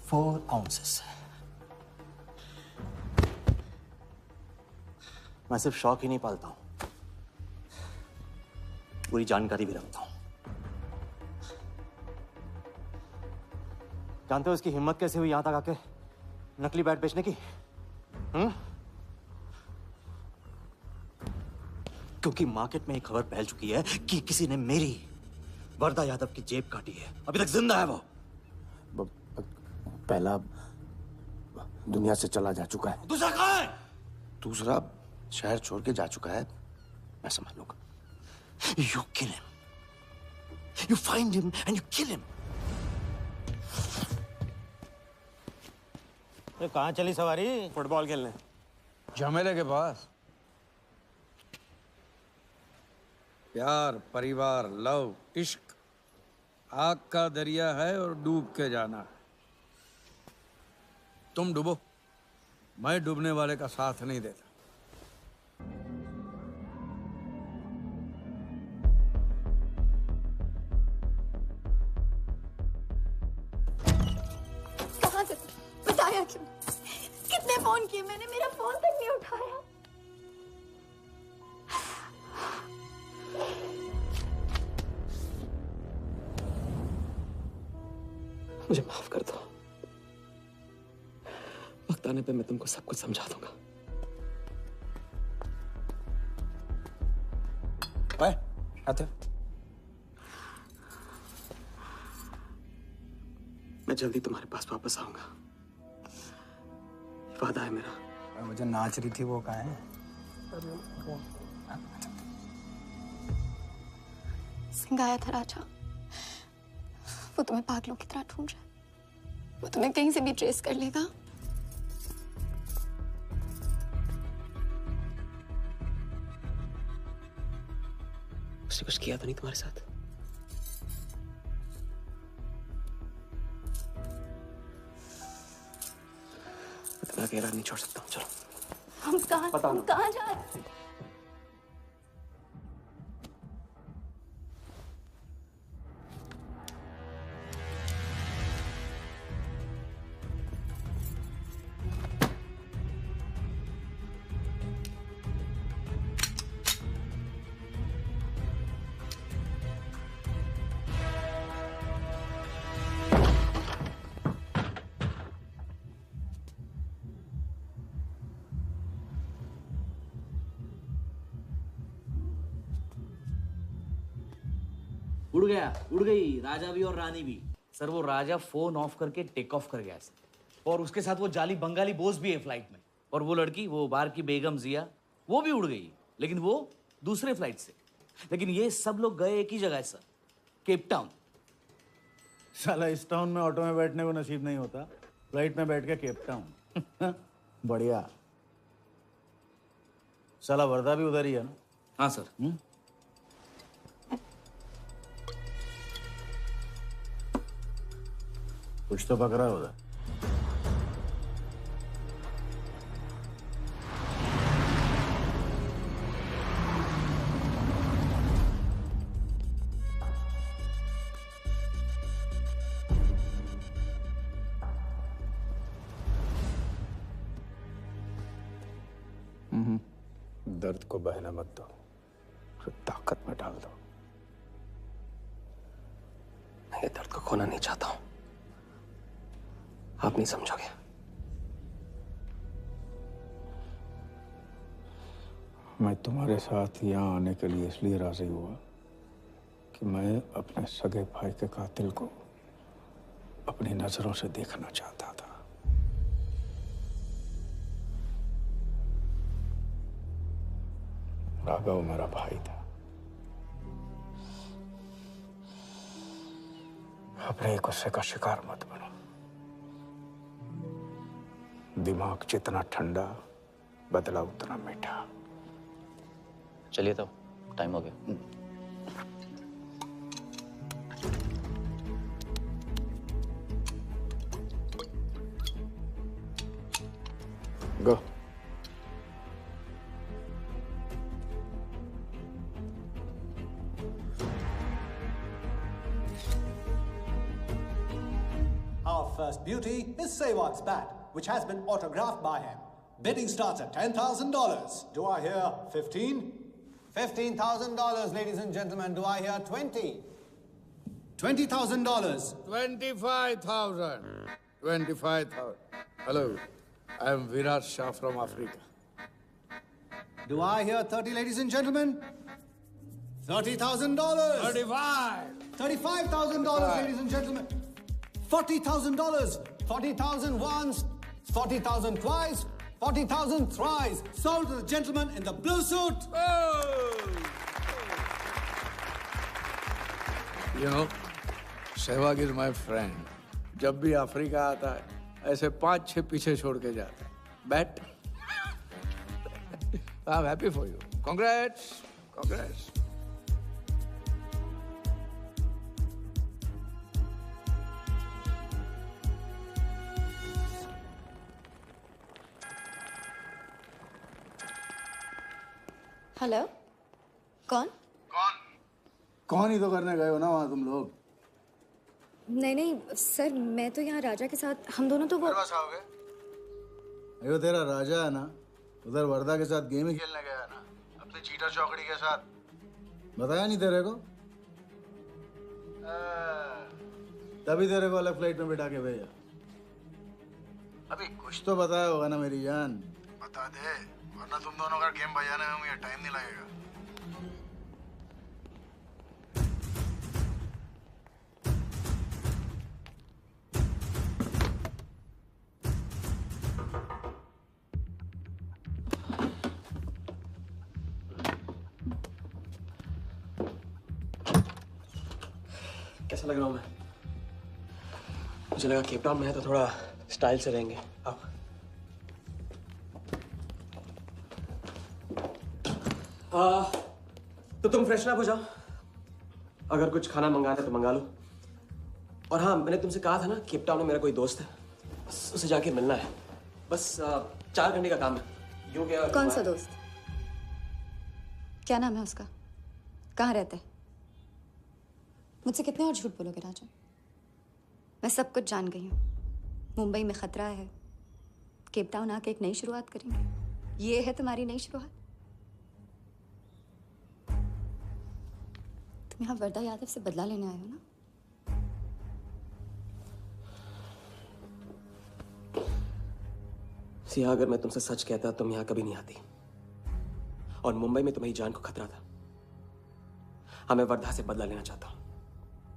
4 ounces। मैं सिर्फ शौक ही नहीं पालता हूं, पूरी जानकारी भी रखता हूं। जानते हो इसकी हिम्मत कैसे हुई यहां तक आके नकली बैट बेचने की? क्योंकि मार्केट में एक खबर फैल चुकी है कि किसी ने मेरी वरदा यादव की जेब काटी है। अभी तक जिंदा है वो। पहला दुनिया से चला जा चुका है, दूसरा कहाँ है? दूसरा शहर छोड़ के जा चुका है, मैं समझ लूंगा। You kill him. You find him and you kill him. कहाँ चली सवारी? फुटबॉल खेलने। झमेले के पास। प्यार, परिवार, लव, इश्क आग का दरिया है और डूब के जाना है। तुम डूबो, मैं डूबने वाले का साथ नहीं देता। कहाँ से बताया क्यों? कितने फोन किए मैंने, मेरा फोन तक नहीं उठाया। मुझे माफ कर दो। वक्त आने पे मैं तुमको सब कुछ समझा दूंगा। आते मैं जल्दी तुम्हारे पास वापस आऊंगा, वादा है मेरा। वो जो नाच रही थी वो कहाँ है? सिंह आया था राजा, वो तुम्हें पागलों की तरह ढूंढ रहा है। वो तुम्हें कहीं से भी ट्रेस कर लेगा। उसने कुछ किया तो नहीं तुम्हारे साथ? इतना गहरा नहीं छोड़ सकता हूँ। चलो हम कहाँ जा रहे हैं? उड़ गई राजा भी और रानी भी। सर वो राजा फोन ऑफ करके टेक ऑफ कर गया सर, और उसके साथ वो जाली बंगाली बोस भी है फ्लाइट में। और वो लड़की, वो बार की बेगम जिया, वो भी उड़ गई, लेकिन वो दूसरे फ्लाइट से। लेकिन ये सब लोग गए एक ही जगह है सर, केप टाउन। साला इस टाउन में ऑटो में बैठने को नसीब नहीं होता, फ्लाइट में बैठ के केप टाउन। बढ़िया। साला वर्दा भी उधर ही है ना? हाँ सर। कुछ तो पकड़ा उधर। दर्द को बहने मत दो, उसे ताकत में डाल दो। मैं ये दर्द को खोना नहीं चाहता हूं, आप नहीं समझोगे। मैं तुम्हारे साथ यहाँ आने के लिए इसलिए राजी हुआ कि मैं अपने सगे भाई के कातिल को अपनी नजरों से देखना चाहता था। राघव मेरा भाई था। अपने गुस्से का शिकार मत बनो। दिमाग जितना ठंडा, बदला उतना मीठा। चलिए तो टाइम हो गया। गो। Our first beauty is Sehwag's bat, which has been autographed by him. Bidding starts at $10,000. Do I hear 15? $15,000, ladies and gentlemen. Do I hear 20? $20,000. 25,000. 25,000. Hello, I am Virat Shah from Africa. Do I hear 30, ladies and gentlemen? $30,000. 35. $35,000, ladies and gentlemen. $40,000. 40,000 once, 40,000 twice, 40,000 thrice. Sold to the gentleman in the blue suit. You know, Sehwag is my friend. जब भी Africa आता है, ऐसे 5-6 पीछे छोड़ के जाता है. Bet. I'm happy for you. Congrats. Congrats. Hello कौन? कौन ही तो करने गए हो ना वहाँ तुम लोग? नहीं नहीं सर, मैं तो यहाँ राजा के साथ, हम दोनों तो वो अयो तेरा राजा है ना, उधर वर्दा के साथ गेम ही खेलने गया है ना, अपने चीटा चौकड़ी के साथ. बताया नहीं तेरे को? तभी तेरे को अलग फ्लाइट में बिठा के भेजा. अभी कुछ तो बताया होगा ना मेरी जान. बता दे, वरना तुम दोनों का गेम बजाने में मुझे टाइम नहीं लगेगा. कैसा लग रहा हूँ मैं? मुझे लगा केप टाउन में है तो थोड़ा स्टाइल से रहेंगे. अब तो तुम फ्रेशन अप हो जाओ. अगर कुछ खाना मंगाना है तो मंगा लो. और हाँ, मैंने तुमसे कहा था ना, केप टाउन में मेरा कोई दोस्त है, बस उसे जाके मिलना है. बस 4 घंटे का काम है. यूं क्या? कौन सा दोस्त? क्या नाम है उसका? कहाँ रहता है? मुझसे कितने और झूठ बोलोगे राजा? मैं सब कुछ जान गई हूँ. मुंबई में खतरा है. केप टाउन आके एक नई शुरुआत करेंगे. ये है तुम्हारी नई शुरुआत? तुम यहाँ वर्दा यादव से बदला लेने आए हो ना? सिया, अगर मैं तुमसे सच कहता तुम यहाँ कभी नहीं आती. और मुंबई में तुम्हारी जान को खतरा था. हाँ, मैं वर्धा से बदला लेना चाहता हूँ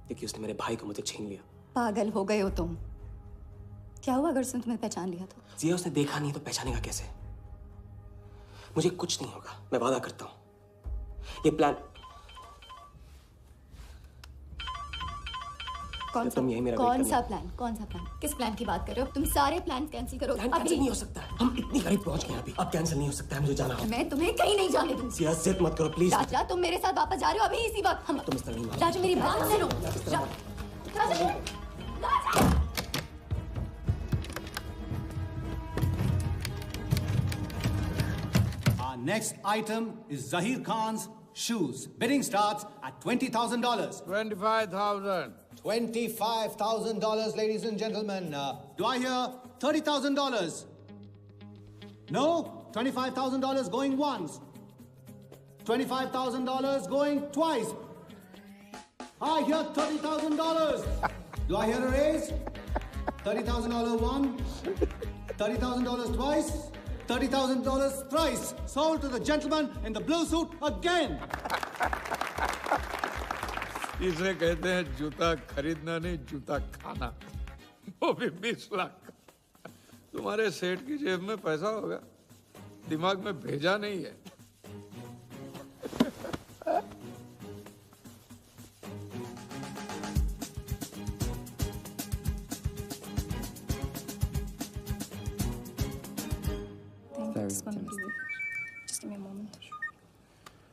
क्योंकि उसने मेरे भाई को मुझे छीन लिया. पागल हो गए हो तुम. क्या हुआ अगर उसने तुम्हें पहचान लिया तो? सिया, उसने देखा नहीं तो पहचानेगा कैसे? मुझे कुछ नहीं होगा, मैं वादा करता हूँ. ये प्लान कौन सा? तुम यही मेरा कौन सा प्लान? कौन सा प्लान? किस प्लान की बात कर रहे हो? तुम सारे प्लान कैंसिल करो. प्लान कैंसिल नहीं हो सकता. हम इतनी करीब पहुंच गए अभी. अब कैंसिल नहीं हो सकता है. मुझे जाना होगा. मैं तुम्हें कहीं नहीं जाने दूंगी. सिया, जिद मत करो प्लीज. राजा, तुम मेरे साथ वापस जा रहे हो अभी इसी वक्त. हम तुम इस तरह नहीं मानो. राजा, मेरी बात सुनो. Our next item is Zahir Khan's shoes. Bidding starts at $20,000. 25,000. $25,000, ladies and gentlemen. Do I hear $30,000? No? $25,000 going once. $25,000 going twice. I hear $30,000. Do I hear a raise? $30,000 once. $30,000 twice. $30,000 thrice. Sold to the gentleman in the blue suit again. इसे कहते हैं जूता खरीदना नहीं, जूता खाना. वो भी 20 लाख. तुम्हारे सेठ की जेब में पैसा होगा, दिमाग में भेजा नहीं है.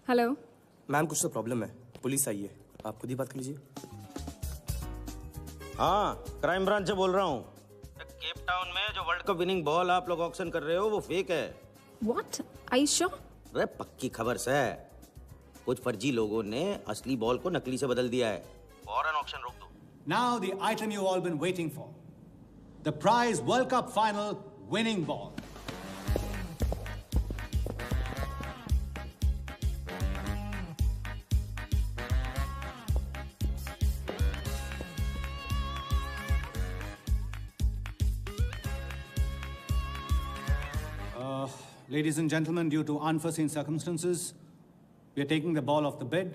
हेलो मैम, कुछ तो प्रॉब्लम है. पुलिस आई है, आप खुद ही बात कर लीजिए. हाँ, क्राइम ब्रांच से बोल रहा हूँ. केप टाउन में जो वर्ल्ड कप विनिंग बॉल आप लोग ऑक्शन कर रहे हो वो फेक है. व्हाट? Are you sure? अरे पक्की खबर से. कुछ फर्जी लोगों ने असली बॉल को नकली से बदल दिया है. फौरन ऑक्शन रोक दो. Now the item you all been waiting for. The prize World Cup final winning ball. Ladies and gentlemen, due to unforeseen circumstances, we are taking the ball off the bid.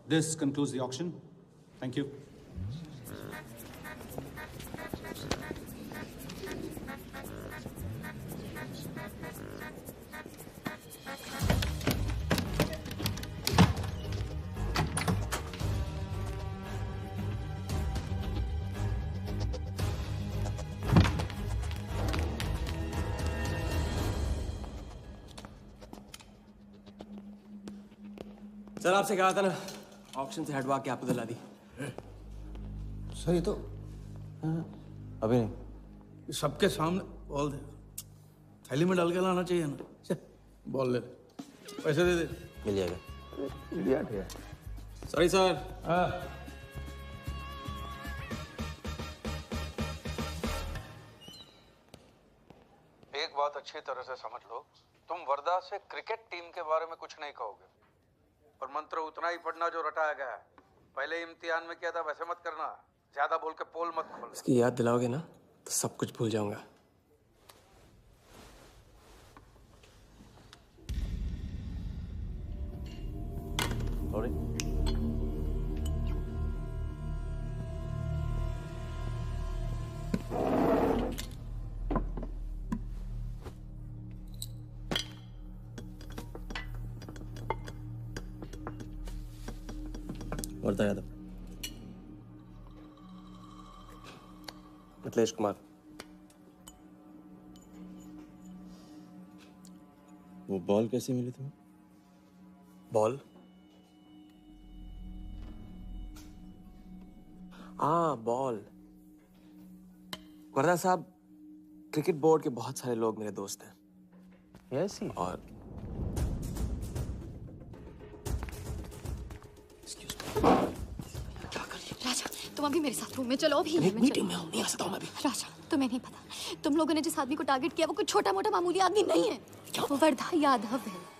This concludes the auction. Thank you. Sir आपसे कहा था ना, auction से हटवा के आपको दिला दी। Sir ये तो अभी नहीं। सबके सामने बॉल दे, थैली में डाल के लाना चाहिए ना। बॉल ले, पैसे दे दे। मिल जाएगा। इडियट है। Sorry sir. एक बात अच्छी तरह से समझ लो, तुम वर्धा से क्रिकेट टीम के बारे में कुछ नहीं कहोगे, पर मंत्र उतना ही पढ़ना जो रटाया गया है। पहले इम्तिहान में किया था वैसे मत करना, ज्यादा बोल के पोल मत खोल। इसकी याद दिलाओगे ना तो सब कुछ भूल जाऊंगा। वर्धा यादव। मिथिलेश कुमार। वो बॉल कैसे मिली तुम्हें? बॉल? हाँ बॉल। वर्धा साहब, क्रिकेट बोर्ड के बहुत सारे लोग मेरे दोस्त हैं। Yes he. और राजा, तुम अभी मेरे साथ रूम में चलो। अभी मीटिंग में हूँ, नहीं आ सकता हूँ मैं अभी। राजा, तुम्हें नहीं पता, तुम लोगों ने जिस आदमी को टारगेट किया वो कोई छोटा मोटा मामूली आदमी नहीं है, वो वर्धा यादव है।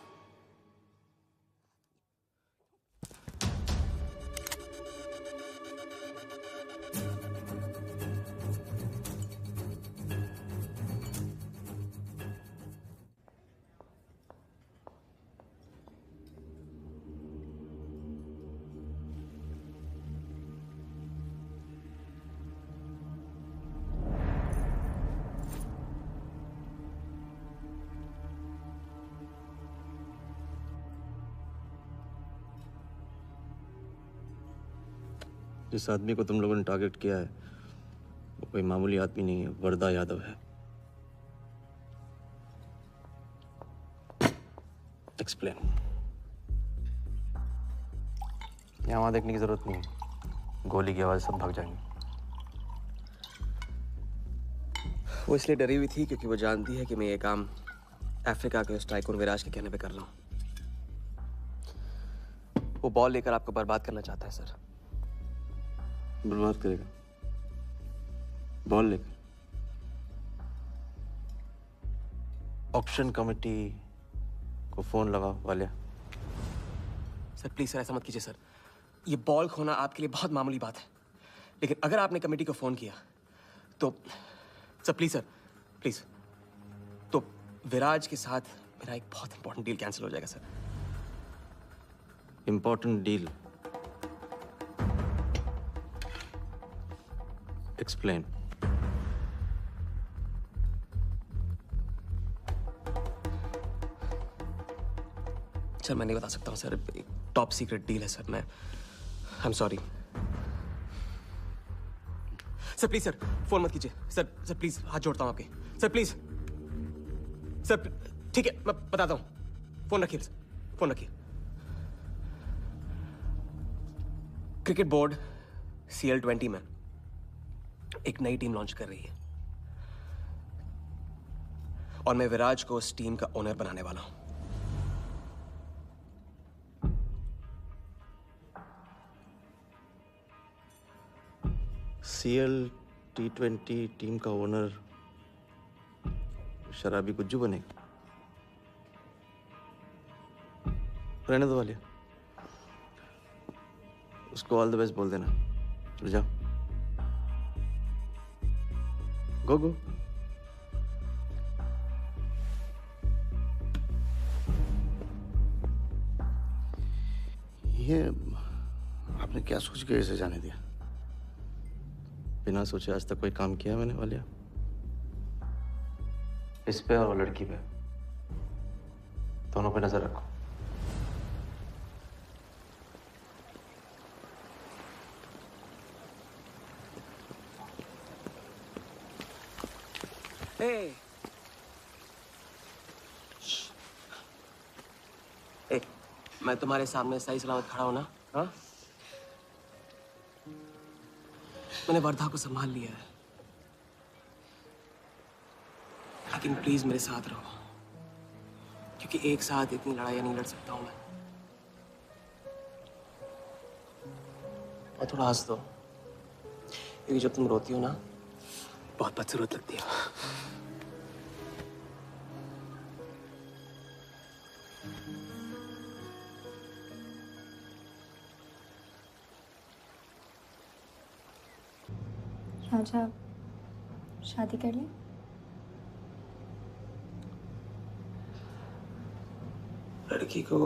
जिस आदमी को तुम लोगों ने टारगेट किया है वो कोई मामूली आदमी नहीं है, वर्धा यादव है। एक्सप्लेन। यहाँ वहाँ देखने की जरूरत नहीं है, गोली की आवाज सब भाग जाएंगे। वो इसलिए डरी हुई थी क्योंकि वो जानती है कि मैं ये काम अफ्रीका के उस टाइकून विराज के कहने पे कर रहा हूँ। वो बॉल लेकर आपको बर्बाद करना चाहता है सर। बर्बाद करेगा? बॉल लेकर? ऑक्शन कमेटी को फोन लगाओ वालिया। सर प्लीज सर, ऐसा मत कीजिए सर। ये बॉल खोना आपके लिए बहुत मामूली बात है, लेकिन अगर आपने कमेटी को फोन किया तो सर प्लीज, तो विराज के साथ मेरा एक बहुत इंपॉर्टेंट डील कैंसिल हो जाएगा sir. Important deal? Explain. Sir मैं नहीं बता सकता हूँ सर, एक टॉप सीक्रेट डील है सर। मैं I am sorry sir. Please sir phone मत कीजिए सर प्लीज, हाथ जोड़ता हूँ आपके सर, प्लीज सर। ठीक है मैं बताता हूँ, फोन रखिए फोन रखिए। क्रिकेट बोर्ड CL20 में एक नई टीम लॉन्च कर रही है और मैं विराज को उस टीम का ओनर बनाने वाला हूं। CL T20 टीम का ओनर शराबी गुज्जू बनेगा? रहने दो वालिया, उसको ऑल द बेस्ट बोल देना। चल जाओ, गो। ये आपने क्या सोच के इसे जाने दिया? बिना सोचे आज तक कोई काम किया मैंने वालिया? इस पे और वो लड़की पे, दोनों पे नजर रखो। ए, मैं तुम्हारे सामने सही सलामत खड़ा हूं ना? हाँ? मैंने वर्धा को संभाल लिया है, लेकिन प्लीज मेरे साथ रहो, क्योंकि एक साथ इतनी लड़ाइयां नहीं लड़ सकता हूं मैं। और थोड़ा हंस दो, क्योंकि जब तुम रोती हो ना, बहुत बदसूरत लगती हो। राजा, शादी कर ले? लड़की को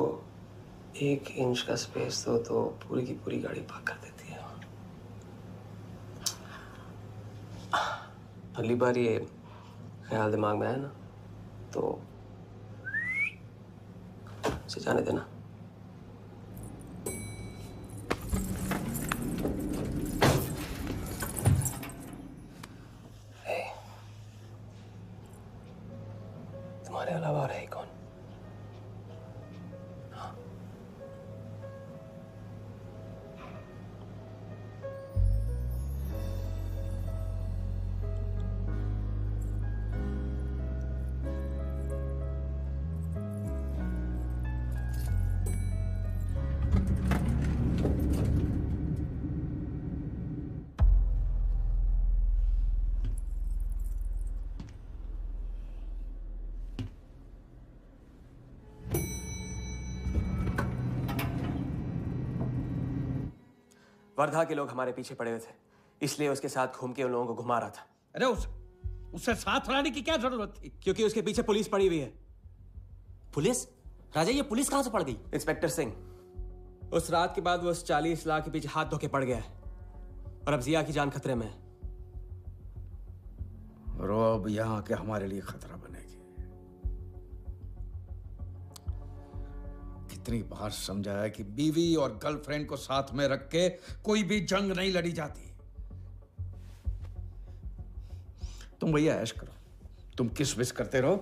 1 इंच का स्पेस दो तो पूरी की पूरी गाड़ी पार्क कर देती है। अगली बार ये ख्याल दिमाग में आया ना, तो उसे जाने देना। तुम्हारे अलावा और है कौन? वर्धा के लोग हमारे पीछे पड़े हुए थे, इसलिए उसके साथ घूम के उन लोगों को घुमा रहा था। अरे उससे साथ लाने की क्या जरूरत थी? क्योंकि उसके पीछे पुलिस पड़ी हुई है। पुलिस? राजा, ये पुलिस कहां से पड़ गई? इंस्पेक्टर सिंह, उस रात के बाद वो उस 40 लाख के पीछे हाथ धो के पड़ गया है, और अब जिया की जान खतरे में है। और वो अब यहाँ के हमारे लिए खतरा बनेगी। कितनी बार समझाया कि बीवी और गर्लफ्रेंड को साथ में रख के कोई भी जंग नहीं लड़ी जाती। तुम भैया ऐश करो, तुम किस विस करते रहो।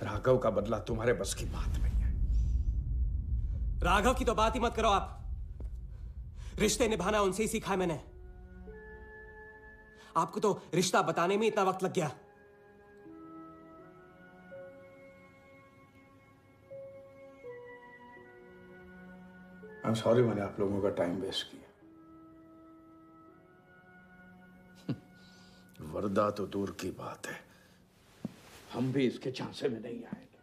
राघव का बदला तुम्हारे बस की बात नहीं है। राघव की तो बात ही मत करो आप। रिश्ते निभाना उनसे ही सीखा है मैंने। आपको तो रिश्ता बताने में इतना वक्त लग गया। I'm sorry मैंने आप लोगों का टाइम वेस्ट किया। वर्दा तो दूर की बात है, हम भी इसके झांसे में नहीं आएंगे।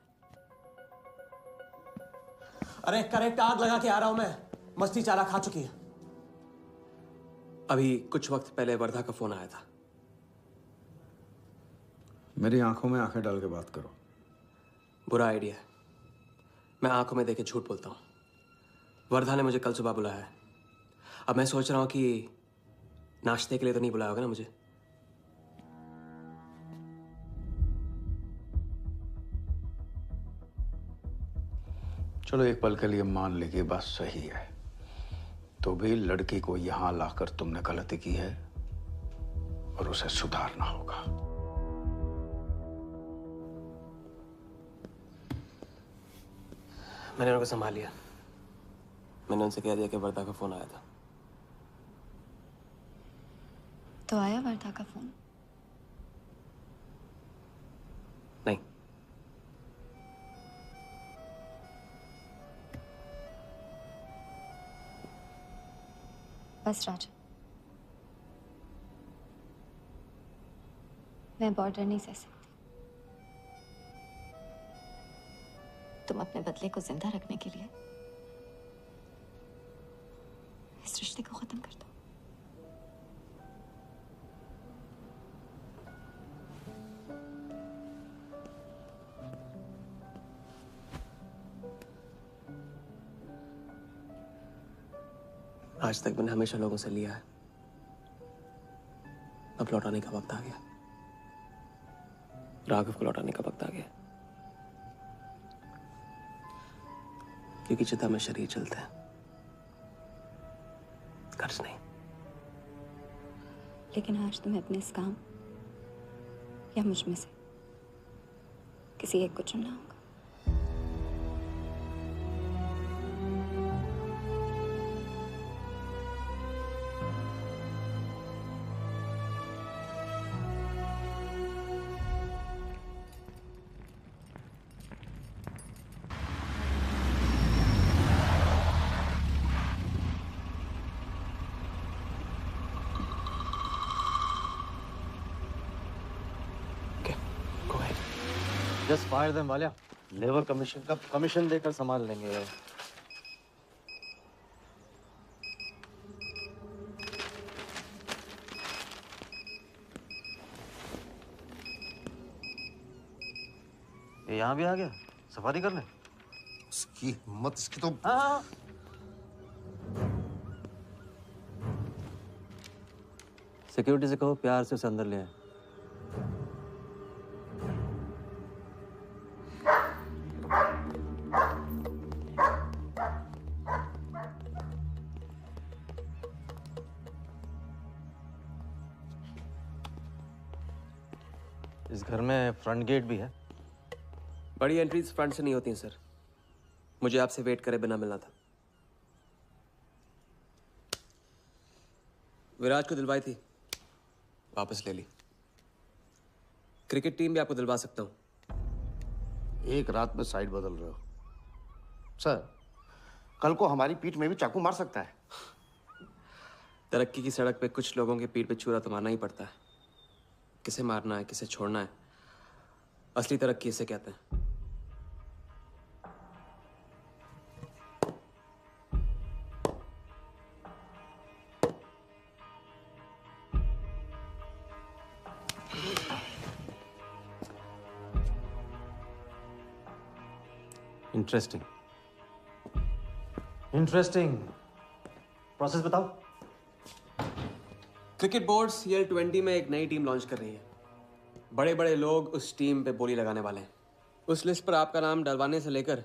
अरे करेक्ट आग लगा के आ रहा हूं मैं। मस्ती चारा खा चुकी है। अभी कुछ वक्त पहले वर्धा का फोन आया था। मेरी आंखों में आंखें डाल के बात करो। बुरा आइडिया है। मैं आंखों में देखे झूठ बोलता हूं। वर्धा ने मुझे कल सुबह बुलाया है। अब मैं सोच रहा हूं कि नाश्ते के लिए तो नहीं बुलाया होगा ना मुझे। चलो एक पल के लिए मान ली कि बात सही है, तो भी लड़की को यहां लाकर तुमने गलती की है और उसे सुधारना होगा। मैंने उनको संभाल लिया। मैंने उनसे कह दिया कि वर्धा का फोन आया था। तो आया वर्धा का फोन? नहीं। बस राजा, मैं बॉर्डर नहीं सह सकती। तुम अपने बदले को जिंदा रखने के लिए इस रिश्ते को खत्म कर दो। आज तक मैंने हमेशा लोगों से लिया है, अब लौटाने का वक्त आ गया। राघव को लौटाने का वक्त आ गया, क्योंकि चिता में शरीर चलता है, कर्ज नहीं। लेकिन आज तुम्हें अपने इस काम या मुझ में से किसी एक को चुनना होगा। Just fire them Walia. Labour commission का कमीशन देकर संभाल लेंगे। ये यहाँ भी आ गया, सफारी कर ले। इसकी हिम्मत, इसकी तो। हाँ। सिक्योरिटी से कहो प्यार से उसे अंदर ले आए। इस घर में फ्रंट गेट भी है। बड़ी एंट्रीज फ्रंट से नहीं होती हैं सर, मुझे आपसे वेट करे बिना मिलना था। विराज को दिलवाई थी, वापस ले ली। क्रिकेट टीम भी आपको दिलवा सकता हूं। एक रात में साइड बदल रहे हो सर। कल को हमारी पीठ में भी चाकू मार सकता है। तरक्की की सड़क पे कुछ लोगों के पीठ पे छुरा तो मारना ही पड़ता है। किसे मारना है, किसे छोड़ना है, असली तरक्की इसे कहते हैं। Interesting interesting. प्रोसेस बताओ। क्रिकेट बोर्ड CL20 में एक नई टीम लॉन्च कर रही है। बड़े बड़े लोग उस टीम पे बोली लगाने वाले हैं। उस लिस्ट पर आपका नाम डलवाने से लेकर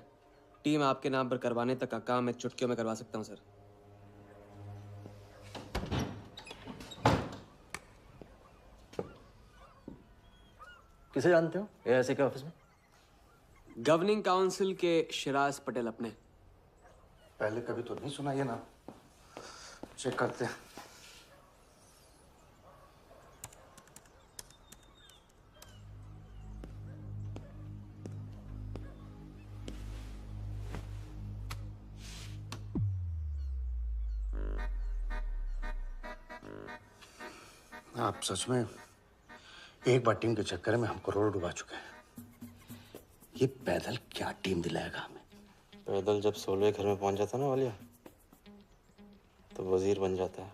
टीम आपके नाम पर करवाने तक का काम मैं चुटकियों में करवा सकता हूं सर। किसे जानते हो AIC के ऑफिस में? गवर्निंग काउंसिल के शिराज पटेल अपने। पहले कभी तो नहीं सुना ये ना। चेक करते हैं। आप सच में एक बार टीम के चक्कर में हम करोड़ डुबा चुके हैं। ये पैदल क्या टीम दिलाएगा हमें? पैदल जब 16वें घर में पहुंच जाता ना वालिया, तो वजीर बन जाता है।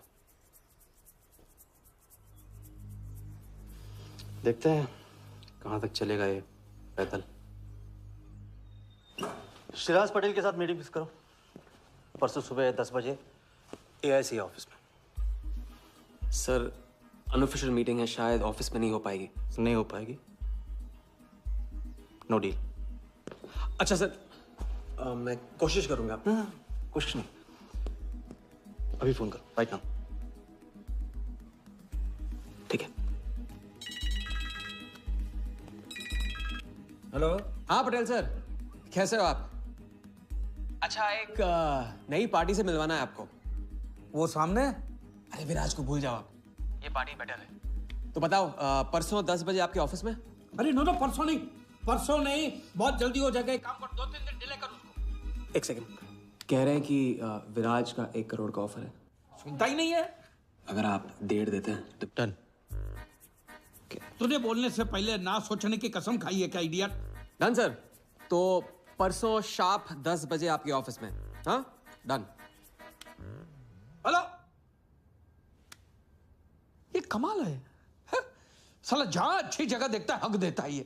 देखते हैं कहां तक चलेगा ये पैदल। शिराज पटेल के साथ मीटिंग फिक्स करो परसों सुबह 10 बजे AIC ऑफिस में। सर अनऑफिशियल मीटिंग है, शायद ऑफिस में नहीं हो पाएगी। नहीं हो पाएगी? No deal. अच्छा सर, मैं कोशिश करूंगा। कुछ नहीं, अभी फोन करो राइट नाउ। ठीक है। हेलो। हाँ पटेल सर, कैसे हो आप? अच्छा, एक नई पार्टी से मिलवाना है आपको। वो सामने? अरे विराज को भूल जाओ आप, ये पार्टी बेटर है। तो बताओ परसों 10 बजे आपके ऑफिस में? अरे नो परसों नहीं, बहुत जल्दी हो जाएगा। एक काम कर, 2-3 दिन डिले कर उसको। एक सेकंड, कह रहे हैं कि विराज का 1 करोड़ का ऑफर है। सुनता ही नहीं है। अगर आप 1.5 देते हैं तो डन। तूने बोलने से पहले ना सोचने की कसम खाई है क्या इडियट? डन सर, तो परसों शार्प 10 बजे आपके ऑफिस में। हाँ डन। हेलो, ये कमाल है। साला जहां अच्छी जगह देखता है हक देता है ये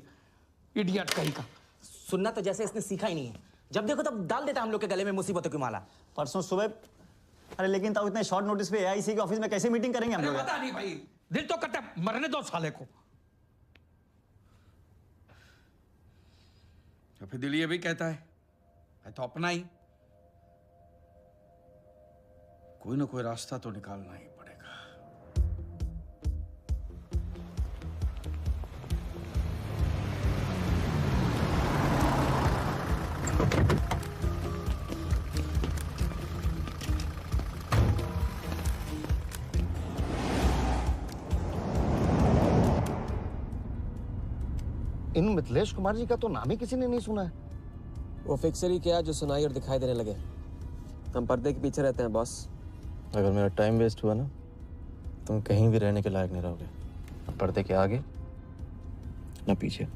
इडियट कहीं का। सुनना तो जैसे इसने सीखा ही नहीं है। जब देखो तब डाल देता है हम लोग के गले में मुसीबतों की माला। परसों सुबह अरे लेकिन ताऊ इतने शॉर्ट नोटिस पे एआईसी के ऑफिस में कैसे मीटिंग करेंगे हम लोग? पता नहीं भाई, दिल तो करता है मरने दो साले को। तो फिर दिल ये भी कहता है तो अपना ही कोई ना कोई रास्ता तो निकालना ही पड़ेगा। इन मिथिलेश कुमार जी का तो नाम ही किसी ने नहीं सुना है। वो फिक्सर ही क्या जो सुनाई और दिखाई देने लगे। हम पर्दे के पीछे रहते हैं बॉस। अगर मेरा टाइम वेस्ट हुआ ना, तुम कहीं भी रहने के लायक नहीं रहोगे, ना पर्दे के आगे ना पीछे।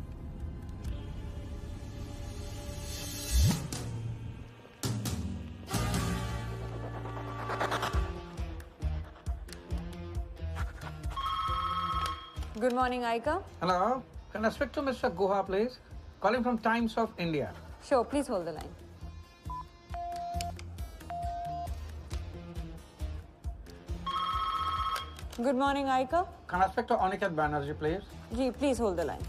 Good morning, Aika. Hello, can I speak to Mr. Guha, please? Calling from Times of India. Sure, please hold the line. Good morning, Aika. Can I speak to Aniket Banerjee, please? Ji, please hold the line.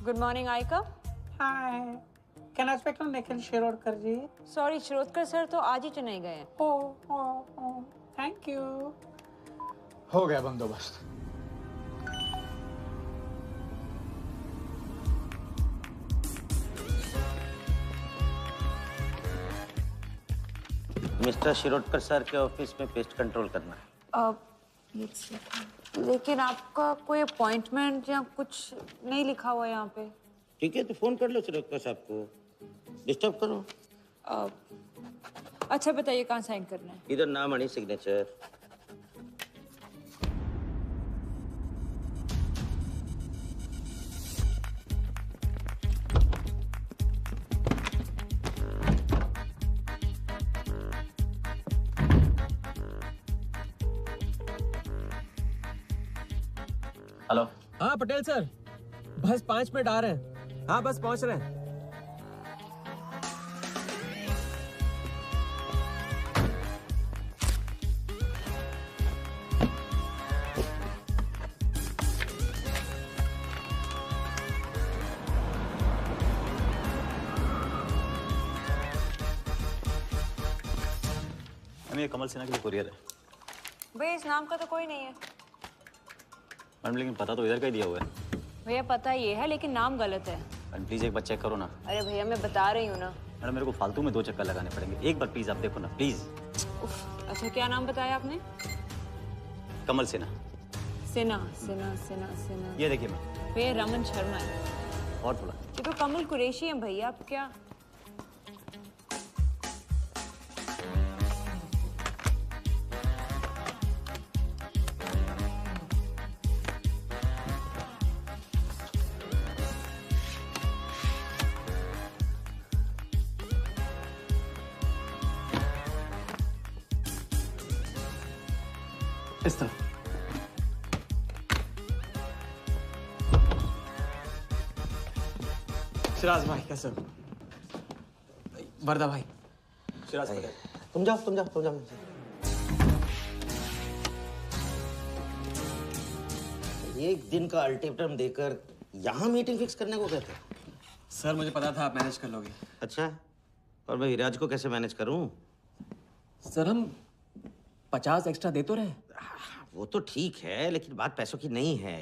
Good morning, Aika. Hi. Can I speak to Nikhil Shirodkar ji? Sorry, Shirodkar sir तो आज ही चेन्नई गए हैं. Oh, thank you. हो गया बंदोबस्त. Mister Shirodkar sir के office में pest control करना है। लेकिन आपका कोई अपॉइंटमेंट या कुछ नहीं लिखा हुआ यहाँ पे। ठीक है तो फोन कर लो शिरोडकर साहब को, डिस्टर्ब करो। अच्छा बताइए कहाँ साइन करना है? इधर नाम आणि सिग्नेचर। हेलो। हाँ पटेल सर, बस 5 मिनट आ रहे हैं। हाँ बस पहुंच रहे हैं। ये कमल सिन्हा के लिए कुरियर है। भैया इस नाम का तो कोई नहीं है। मैडम लेकिन पता तो इधर का ही दिया हुआ है। भैया पता ये है लेकिन नाम गलत है। मैडम प्लीज एक बार चेक करो ना। अरे भैया मैं बता रही हूँ ना। मैडम मेरे को फालतू में 2 चक्कर लगाने पड़ेंगे, एक बार प्लीज आप देखो ना प्लीज। अच्छा क्या नाम बताया आपने? कमल सिन्हा। सिन्हा सिन्हा सिन्हा सिन्हा। ये देखिए मैम। भैया रमन शर्मा है। और थोड़ा। ये तो कमल कुरैशी है भैया, आप क्या? इस तरफ। सिराज भाई कैसे हो? वर्दा भाई। सिराज भाई तुम जाओ। एक दिन का अल्टीमेटम देकर यहाँ मीटिंग फिक्स करने को कहते हैं? सर मुझे पता था आप मैनेज कर लोगे। अच्छा, और मैं विराज को कैसे मैनेज करूं? सर हम 50 एक्स्ट्रा दे तो रहे। वो तो ठीक है लेकिन बात पैसों की नहीं है।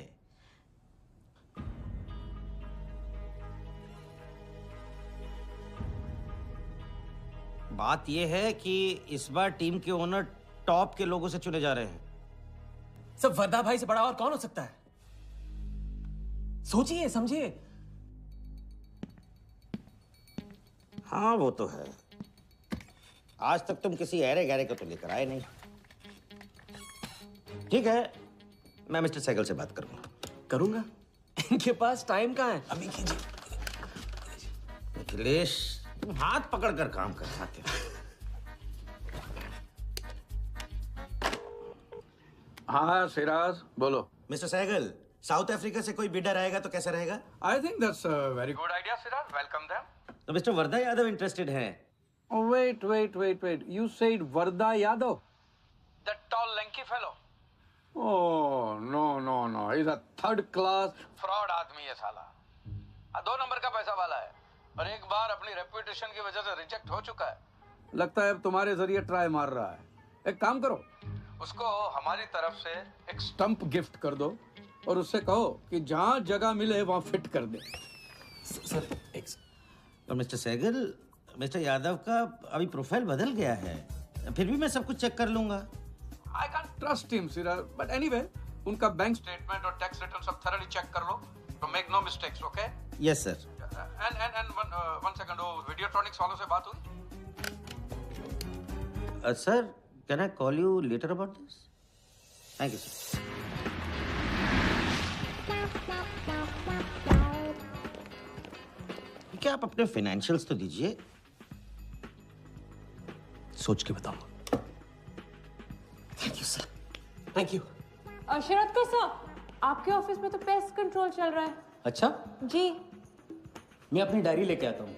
बात यह है कि इस बार टीम के ओनर टॉप के लोगों से चुने जा रहे हैं। सब वर्दा भाई से बड़ा और कौन हो सकता है? सोचिए समझिए। हाँ वो तो है। आज तक तुम किसी ऐरे गहरे को तो लेकर आए नहीं। ठीक है, मैं मिस्टर सहगल से बात करूंगा। इनके पास टाइम कहाँ है? अभी कीजिए। अखिलेश तुम हाथ पकड़कर काम कर सकते हो। हाँ सिराज बोलो। मिस्टर सहगल, साउथ अफ्रीका से कोई बिडर आएगा तो कैसा रहेगा? I think that's a very good idea, Siraj. Welcome them. तो मिस्टर वर्धा यादव इंटरेस्टेड है? Oh, wait. You said Varda Yadav? That tall, lanky fellow? Oh, no. He's a third class fraud आदमी है साला. 2 नंबर का पैसा वाला है और एक बार अपनी रेपुटेशन की वजह से रिजेक्ट हो चुका है. लगता है अब तुम्हारे जरिए ट्राई मार रहा है. एक काम करो, उसको हमारी तरफ से एक स्टंप गिफ्ट कर दो और उससे कहो कि जहाँ जगह मिले वहाँ फिट कर दे. सर और मिस्टर सहगल, मिस्टर यादव का अभी प्रोफाइल बदल गया है. फिर भी मैं सब कुछ चेक कर लूंगा. I can't trust him, Siraj. But anyway, उनका बैंक स्टेटमेंट और टैक्स रिटर्न सब thoroughly चेक कर लो. तो make no mistakes, okay? Yes, sir. And one second, वो Videotronics वालों से बात हुई? Sir, can I call you later about this? Thank you, sir. क्या आप अपने फाइनेंशियल्स तो दीजिए. सोच के बताऊंगा. Thank you sir. Thank you. Sharad sir, आपके ऑफिस में तो पेस्ट कंट्रोल चल रहा है. अच्छा, जी. मैं अपनी डायरी लेके आता हूँ.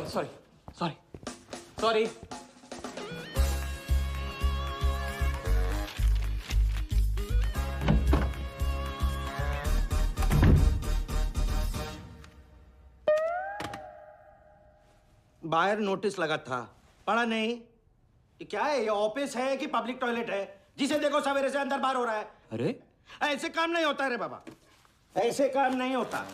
Sorry. बाहर नोटिस लगा था, पढ़ा नहीं? ये क्या है? ये ऑफिस है कि पब्लिक टॉयलेट है? जिसे देखो सवेरे से अंदर बाहर हो रहा है. अरे ऐसे काम नहीं होता रे बाबा, ऐसे काम नहीं होता.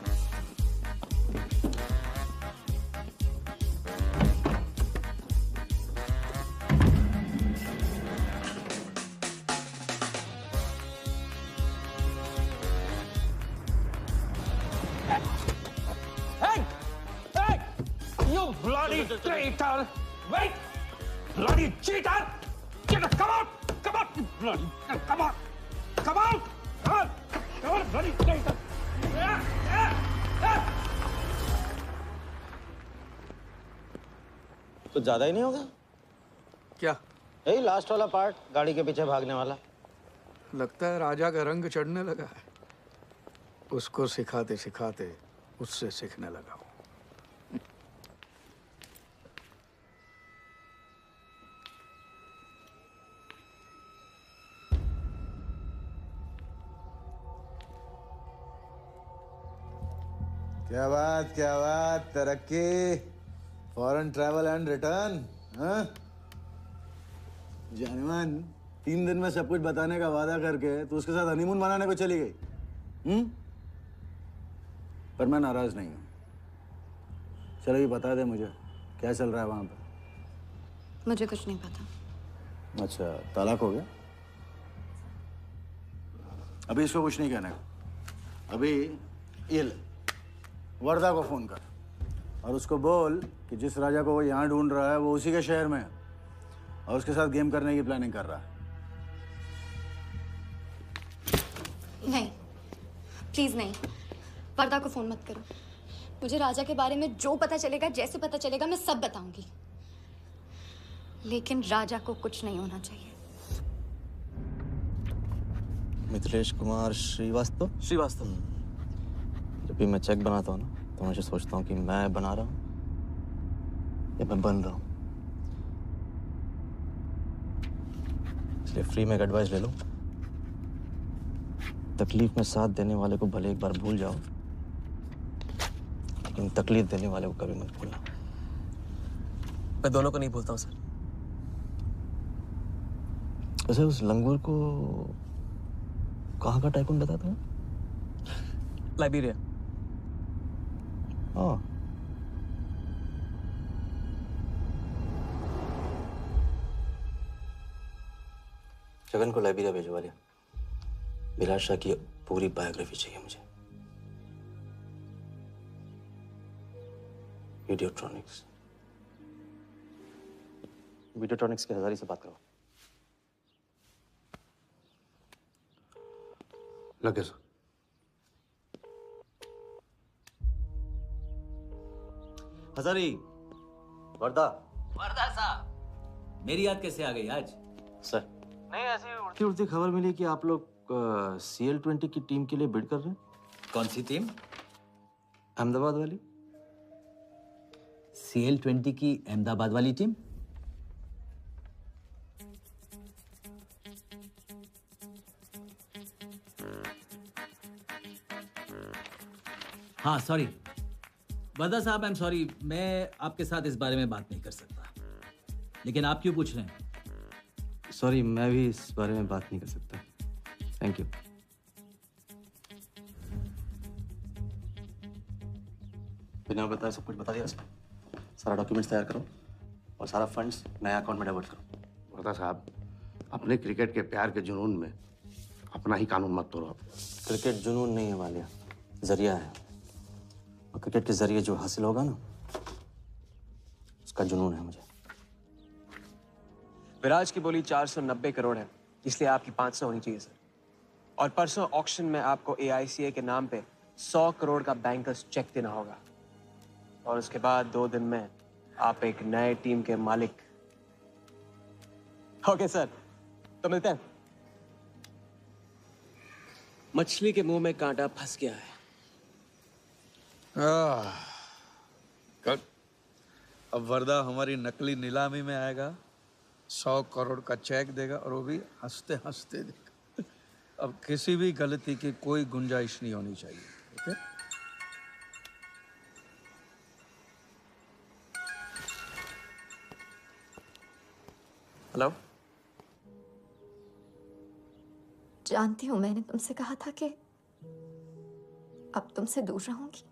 Bloody traitor! Wait! Bloody cheater! Get up! Come out! Come out! You bloody! Come on! Come out! Come on! Bloody traitor! कुछ ज्यादा ही नहीं होगा क्या? यही लास्ट वाला पार्ट, गाड़ी के पीछे भागने वाला. लगता है राजा का रंग चढ़ने लगा है. उसको सिखाते सिखाते उससे सीखने लगा हूं. क्या बात, तरक्की, फॉरेन ट्रैवल एंड रिटर्न. जानमान 3 दिन में सब कुछ बताने का वादा करके तू उसके साथ हनीमून मनाने को चली गई. पर मैं नाराज नहीं हूँ. चलो ये बता दे मुझे क्या चल रहा है वहां पर. मुझे कुछ नहीं पता. अच्छा, तलाक हो गया? अभी इसको कुछ नहीं कहना. अभी ये ले, वर्धा को फोन कर और उसको बोल कि जिस राजा को वो यहाँ ढूंढ रहा है वो उसी के शहर में है और उसके साथ गेम करने की प्लानिंग कर रहा है. नहीं, प्लीज नहीं. वर्धा को फोन मत करो. मुझे राजा के बारे में जो पता चलेगा, जैसे पता चलेगा, मैं सब बताऊंगी. लेकिन राजा को कुछ नहीं होना चाहिए. मिथिलेश कुमार श्रीवास्तव. जब भी मैं चेक बनाता हूँ ना तो मुझे सोचता हूँ कि मैं बना रहा हूँ या मैं बन रहा हूँ. इसलिए फ्री में एक एडवाइस ले लो. तकलीफ में साथ देने वाले को भले एक बार भूल जाओ, लेकिन तकलीफ देने वाले को कभी मत भूलना. मैं दोनों को नहीं भूलता हूँ सर. वैसे उस लंगूर को कहाँ का टाइकून बताया तुम्हें? लाइबेरिया. हाँ. जगन को लाइबेरिया भिजवा दिया. विलास की पूरी बायोग्राफी चाहिए मुझे. वीडियोट्रॉनिक्स के हजारी से बात करो. लगे सर। हजारी, वर्दा साहब, मेरी याद कैसे आ गई आज? सर नहीं, ऐसी उड़ती उड़ती खबर मिली कि आप लोग CL20 की टीम के लिए बिड कर रहे हैं। कौन सी टीम? अहमदाबाद वाली। CL20 की अहमदाबाद वाली टीम? हाँ सॉरी वर्दा साहब, आई एम सॉरी, मैं आपके साथ इस बारे में बात नहीं कर सकता। लेकिन आप क्यों पूछ रहे हैं? सॉरी, मैं भी इस बारे में बात नहीं कर सकता। Thank you. बिना बताए सब कुछ बता दिया उसने। सारा डॉक्यूमेंट्स तैयार करो और सारा फंड्स नया अकाउंट में डाइवर्ट करो। वर्दा साहब, अपने क्रिकेट के प्यार के जुनून में अपना ही कानून मत तोड़ो। क्रिकेट जुनून नहीं है वालिया, जरिया है। और क्रिकेट के जरिए जो हासिल होगा ना, उसका जुनून है मुझे। विराज की बोली 490 करोड़ है, इसलिए आपकी 500 होनी चाहिए सर। और परसों ऑक्शन में आपको AICA के नाम पे 100 करोड़ का बैंकर्स चेक देना होगा। और उसके बाद 2 दिन में आप एक नए टीम के मालिक। ओके सर, तो मिलते हैं। मछली के मुंह में कांटा फंस गया है। कल अब वर्दा हमारी नकली नीलामी में आएगा, 100 करोड़ का चेक देगा और वो भी हंसते हंसते देगा। अब किसी भी गलती की कोई गुंजाइश नहीं होनी चाहिए। ओके? हेलो, जानती हूँ मैंने तुमसे कहा था कि अब तुमसे दूर रहूंगी।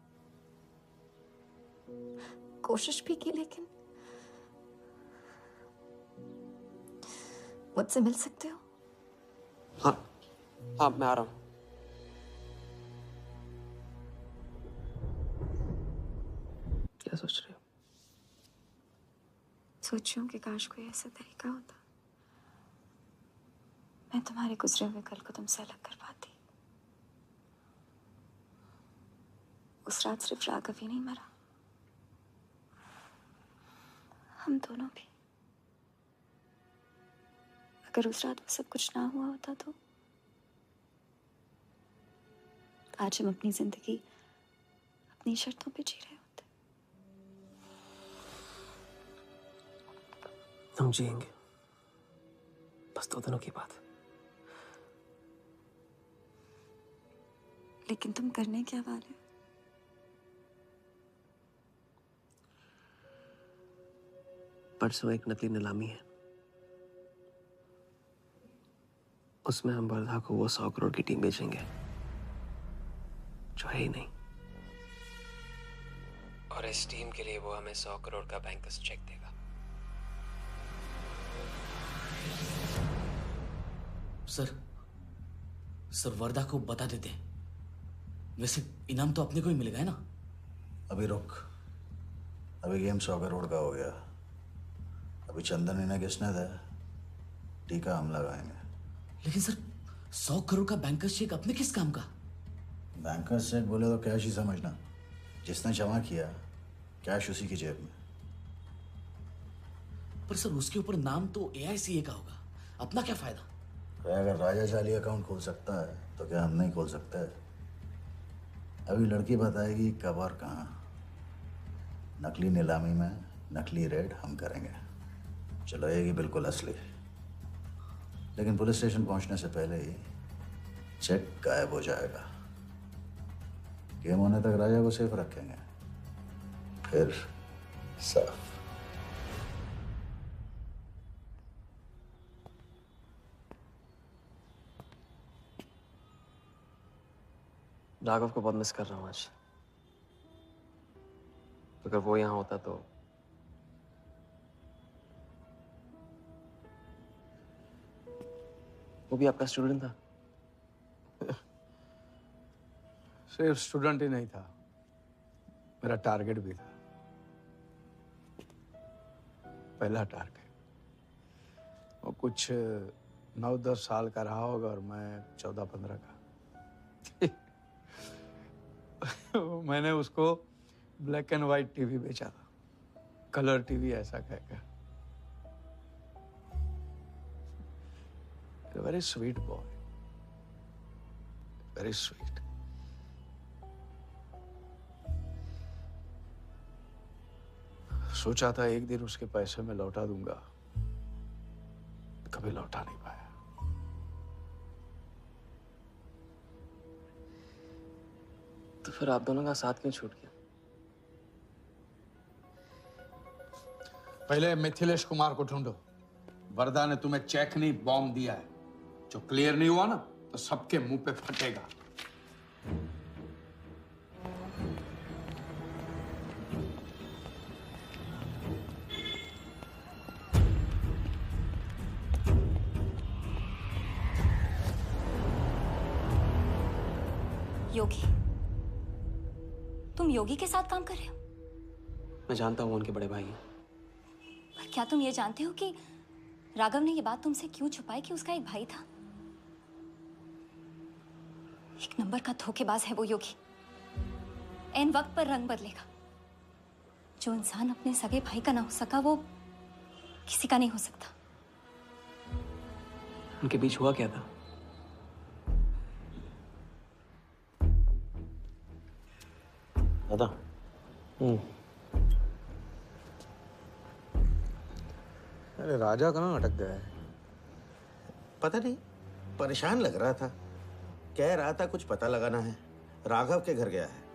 कोशिश भी की, लेकिन मुझसे मिल सकते हो? हाँ मैं आ रहा हूँ। क्या सोच रहे हो? सोच रही हूँ कि काश कोई ऐसा तरीका होता, मैं तुम्हारे गुजरे हुए कल को तुमसे अलग कर पाती। उस रात सिर्फ राघव ही नहीं मरा, हम दोनों भी। अगर उस रात वो सब कुछ ना हुआ होता तो आज हम अपनी जिंदगी अपनी शर्तों पे जी रहे होते। हम जिएंगे, बस 2 दिनों की बात। लेकिन तुम करने क्या वाले हो? परसों एक नकली नीलामी है, उसमें हम वर्धा को वो 100 करोड़ की टीम बेचेंगे जो है ही नहीं। और इस टीम के लिए वो हमें 100 करोड़ का बैंकर्स चेक देगा। सर वर्दा को बता देते हैं। वैसे इनाम तो अपने को ही मिलेगा है ना? अभी रुक, अभी गेम 100 करोड़ का हो गया। अभी चंदन इन्हें किसने था, टीका हम लगाएंगे। लेकिन सर 100 करोड़ का बैंकर्स चेक अपने किस काम का? बैंकर्स चेक बोले तो कैश ही समझना। जिसने जमा किया कैश उसी की जेब में। पर सर उसके ऊपर नाम तो AICA का होगा, अपना क्या फायदा? अगर राजा चाली अकाउंट खोल सकता है तो क्या हम नहीं खोल सकते? अभी लड़की बताएगी कब और कहाँ। नकली नीलामी में नकली रेड हम करेंगे, चलाएगी बिल्कुल असली। लेकिन पुलिस स्टेशन पहुंचने से पहले ही चेक गायब हो जाएगा। गेम होने तक राजा को सेफ रखेंगे, फिर साफ। राघव को बहुत मिस कर रहा हूँ आज। अगर वो यहाँ होता तो वो भी आपका स्टूडेंट था। सिर्फ स्टूडेंट ही नहीं था, मेरा टारगेट भी था। पहला टारगेट। वो कुछ 9-10 साल का रहा होगा और मैं 14-15 का। मैंने उसको ब्लैक एंड व्हाइट टीवी बेचा था, कलर टीवी ऐसा कहकर। Very sweet boy, very sweet. सोचा था एक दिन उसके पैसे मैं लौटा दूंगा, कभी लौटा नहीं पाया। तो फिर आप दोनों का साथ क्यों छूट गया? पहले मिथिलेश कुमार को ढूंढो। वरदा ने तुम्हें चेक नहीं बॉम्ब दिया है, जो क्लियर नहीं हुआ ना तो सबके मुंह पे फटेगा। योगी, तुम योगी के साथ काम कर रहे हो? मैं जानता हूँ उनके बड़े भाई हैं। पर क्या तुम ये जानते हो कि राघव ने ये बात तुमसे क्यों छुपाई कि उसका एक भाई था? एक नंबर का धोखेबाज है वो योगी। ऐन वक्त पर रंग बदलेगा। जो इंसान अपने सगे भाई का ना हो सका वो किसी का नहीं हो सकता। उनके बीच हुआ क्या था? दादा, अरे राजा कहाँ अटक गया है? पता नहीं, परेशान लग रहा था। कह रहा था कुछ पता लगाना है, राघव के घर गया है।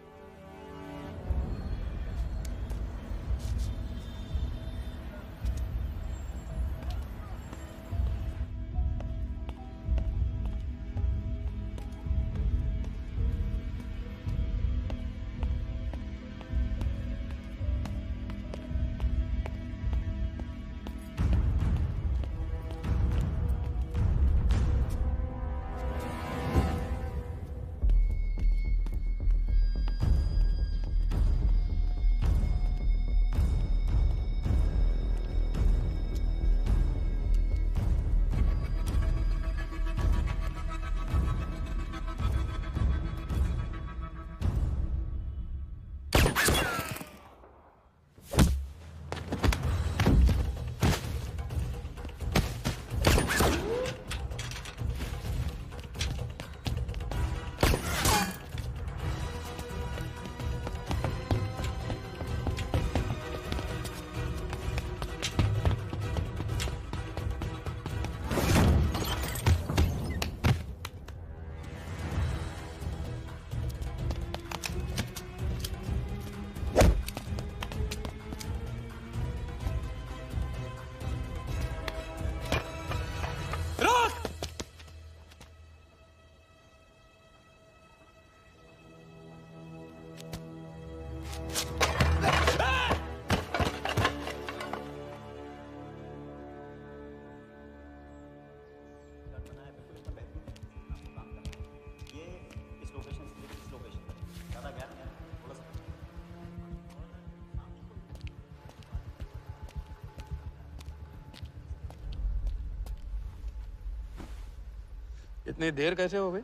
इतनी देर कैसे हो गई?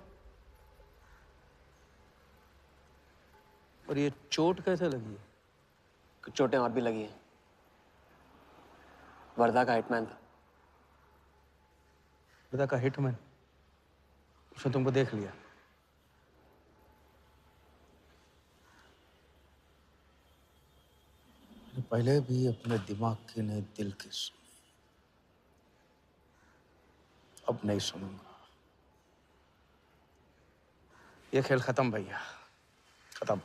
और ये चोट कैसे लगी है? कुछ चोटें और भी लगी हैं। वर्धा का हिटमैन था। वर्धा का हिटमैन? उसने तुमको देख लिया? पहले भी अपने दिमाग की नहीं दिल की सुनी, अब नहीं सुनूंगा। ये खेल खत्म भैया, खत्म।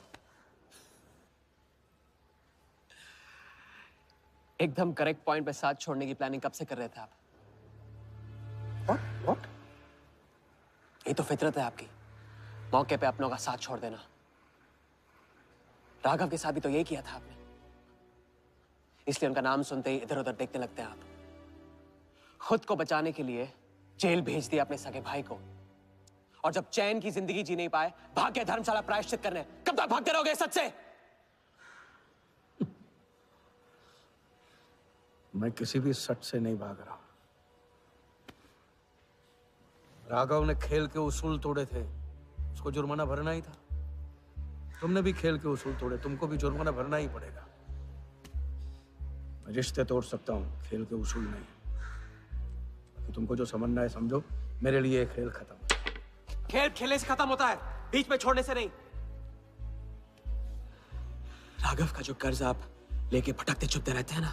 एकदम करेक्ट पॉइंट पे साथ छोड़ने की प्लानिंग कब से कर रहे थे आप? What? ये तो फितरत है आपकी, मौके पे अपनों का साथ छोड़ देना। राघव के साथ भी तो यही किया था आपने, इसलिए उनका नाम सुनते ही इधर उधर देखने लगते हैं आप। खुद को बचाने के लिए जेल भेज दिया अपने सगे भाई को, और जब चैन की जिंदगी जी नहीं पाए भाग के धर्मशाला प्रायश्चित करने। कब तक भागते रहोगे सच से? मैं किसी भी सच से नहीं भाग रहा। राघव ने खेल के उसूल तोड़े थे, उसको जुर्माना भरना ही था। तुमने भी खेल के उसूल तोड़े, तुमको भी जुर्माना भरना ही पड़ेगा। मैं रिश्ते तोड़ सकता हूँ, खेल के उसूल नहीं। तो तुमको जो समझना है समझो, मेरे लिए ये खेल खत्म। खेल खेलने से खत्म होता है, बीच में छोड़ने से नहीं। राघव का जो कर्ज आप लेके भटकते चुपते रहते हैं ना,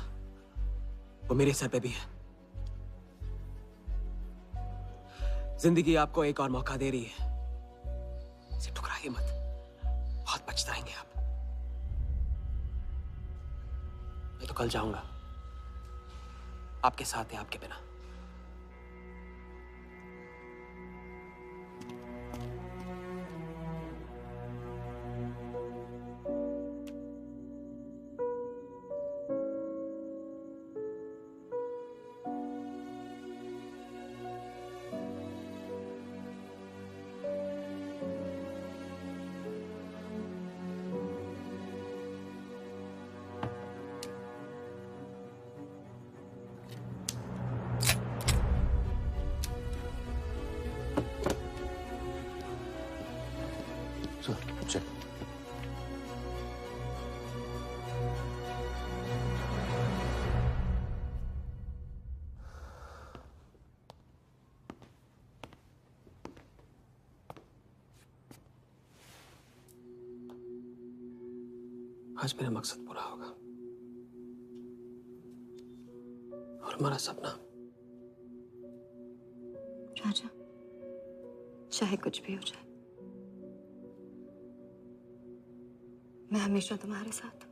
वो मेरे सर पे भी है। जिंदगी आपको एक और मौका दे रही है, इसे ठुकराइए मत, बहुत पछताएंगे आप। मैं तो कल जाऊंगा, आपके साथ है, आपके बिना। चल। आज मेरा मकसद पूरा होगा और हमारा सपना। राजा, चाहे कुछ भी हो जाए, मैं हमेशा तुम्हारे साथ हूं।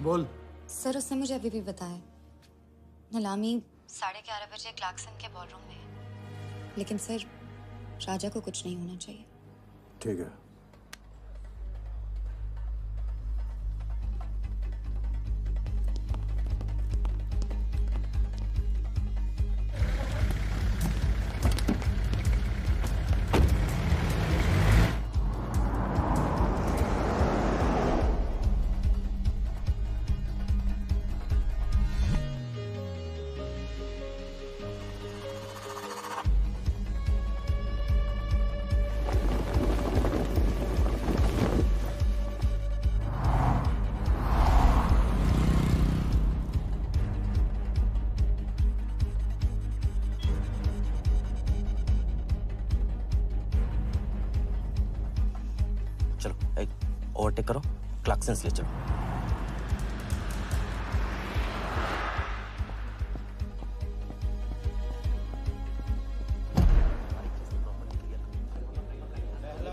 बोल। सर, उसने मुझे अभी भी बताया, नीलामी 11:30 बजे क्लार्कसन के बॉलरूम में है। लेकिन सर, राजा को कुछ नहीं होना चाहिए। ठीक है। ओवरटेक करो, क्लार्कसन ले चलो।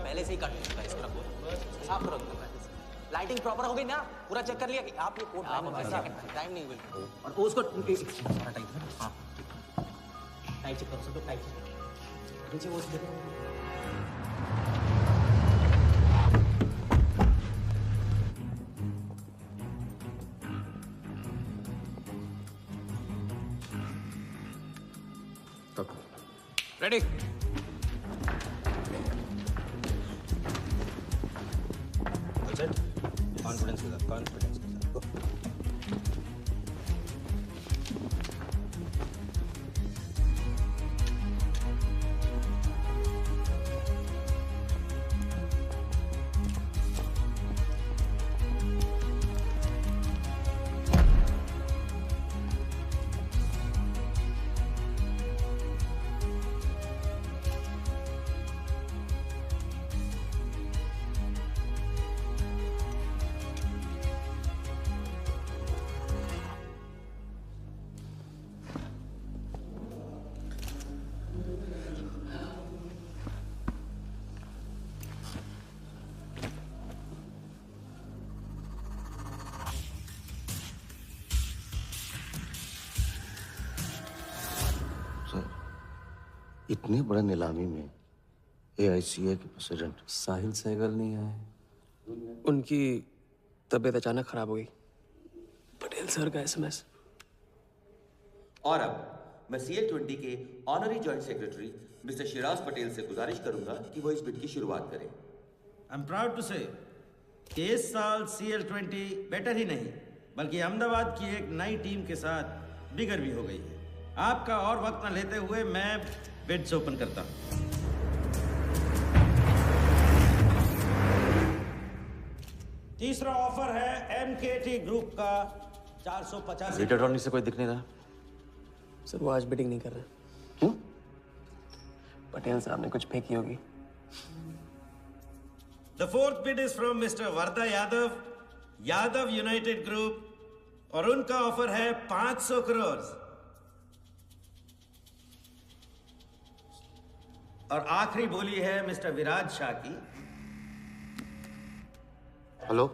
पहले से ही काट साफ करो। लाइटिंग प्रॉपर हो गई ना? पूरा चेक कर लिया कि आप ये कोड टाइम नहीं हुई और उसको सारा टाइम। हाँ, टाइम चेक करो, सब टाइम नीचे वो देखो। रेडी? कॉन्फिडेंस के साथ, कॉन्फिडेंस के साथ। इतनी बड़ी नीलामी में AICA के प्रेसिडेंट साहिल सहगल नहीं आए। उनकी तबीयत अचानक खराब हो गई, पटेल सर का एसएमएस। और अब मैं CL20 के honorary joint secretary mister Shiraz Patel से गुजारिश करूंगा कि वो इस बिट की शुरुआत करें। आई एम प्राउड टू से कि इस साल CL20 बेटर ही नहीं बल्कि अहमदाबाद की एक नई टीम के साथ बिगर भी हो गई है। आपका और वक्त न लेते हुए मैं बिड्स ओपन करता हूं। तीसरा ऑफर है MKT ग्रुप का 450। रीड अटॉर्नी से कोई दिख नहीं रहा सर, वो आज बिडिंग नहीं कर रहे। क्यों? पटेल साहब ने कुछ फेंकी होगी। The fourth bid is from Mr. Varda Yadav, Yadav United group, और उनका ऑफर है 500 करोड़। और आखिरी बोली है मिस्टर विराज शाह की। हेलो।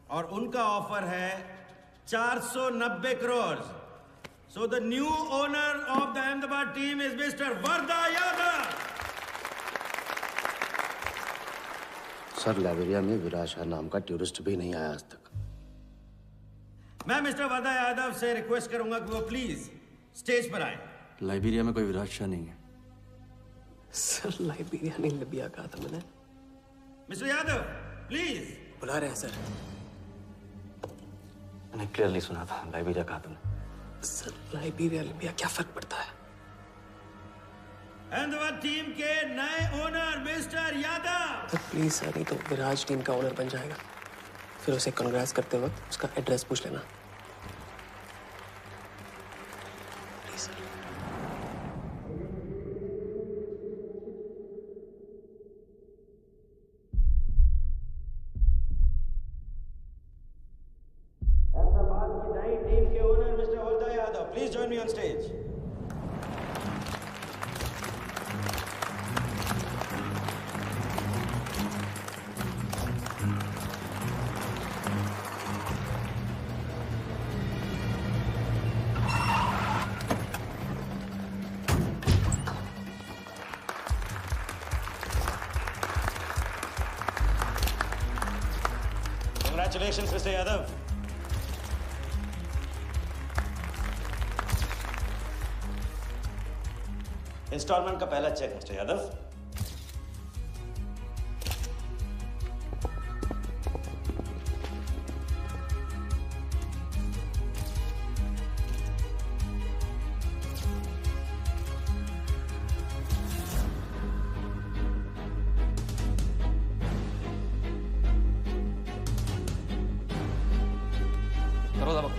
और उनका ऑफर है 490 crore. So the new owner of the Ahmedabad team is Mr. Varda Yadav. Sir, Liberia में विराज शाह नाम का टूरिस्ट भी नहीं आया आज तक। मैं मिस्टर वर्दा यादव से रिक्वेस्ट करूंगा कि वो प्लीज स्टेज पर आए। लाइबेरिया में कोई विराज शाह नहीं है। सर, लाइबेरिया नहीं लिबिया कहा था मैंने। Mister Yadav please. बुला रहे हैं सर। मैंने क्लियरली सुना था, लाइबेरिया कहा तुमने। सर, लाइबेरिया लिबिया क्या फर्क पड़ता है? अहमदाबाद टीम के नए owner mister Yadav. Sir please sir, नहीं तो विराज टीम का ओनर बन जाएगा। फिर उसे कांग्रेस करते वक्त उसका एड्रेस पूछ लेना। Please sir. अहमदाबाद की नई टीम के owner mister Varda Yadav, please join me on stage. Congratulations, Mr. Yadav. Instalment का पहला चेक मिस्टर यादव। करो दबा।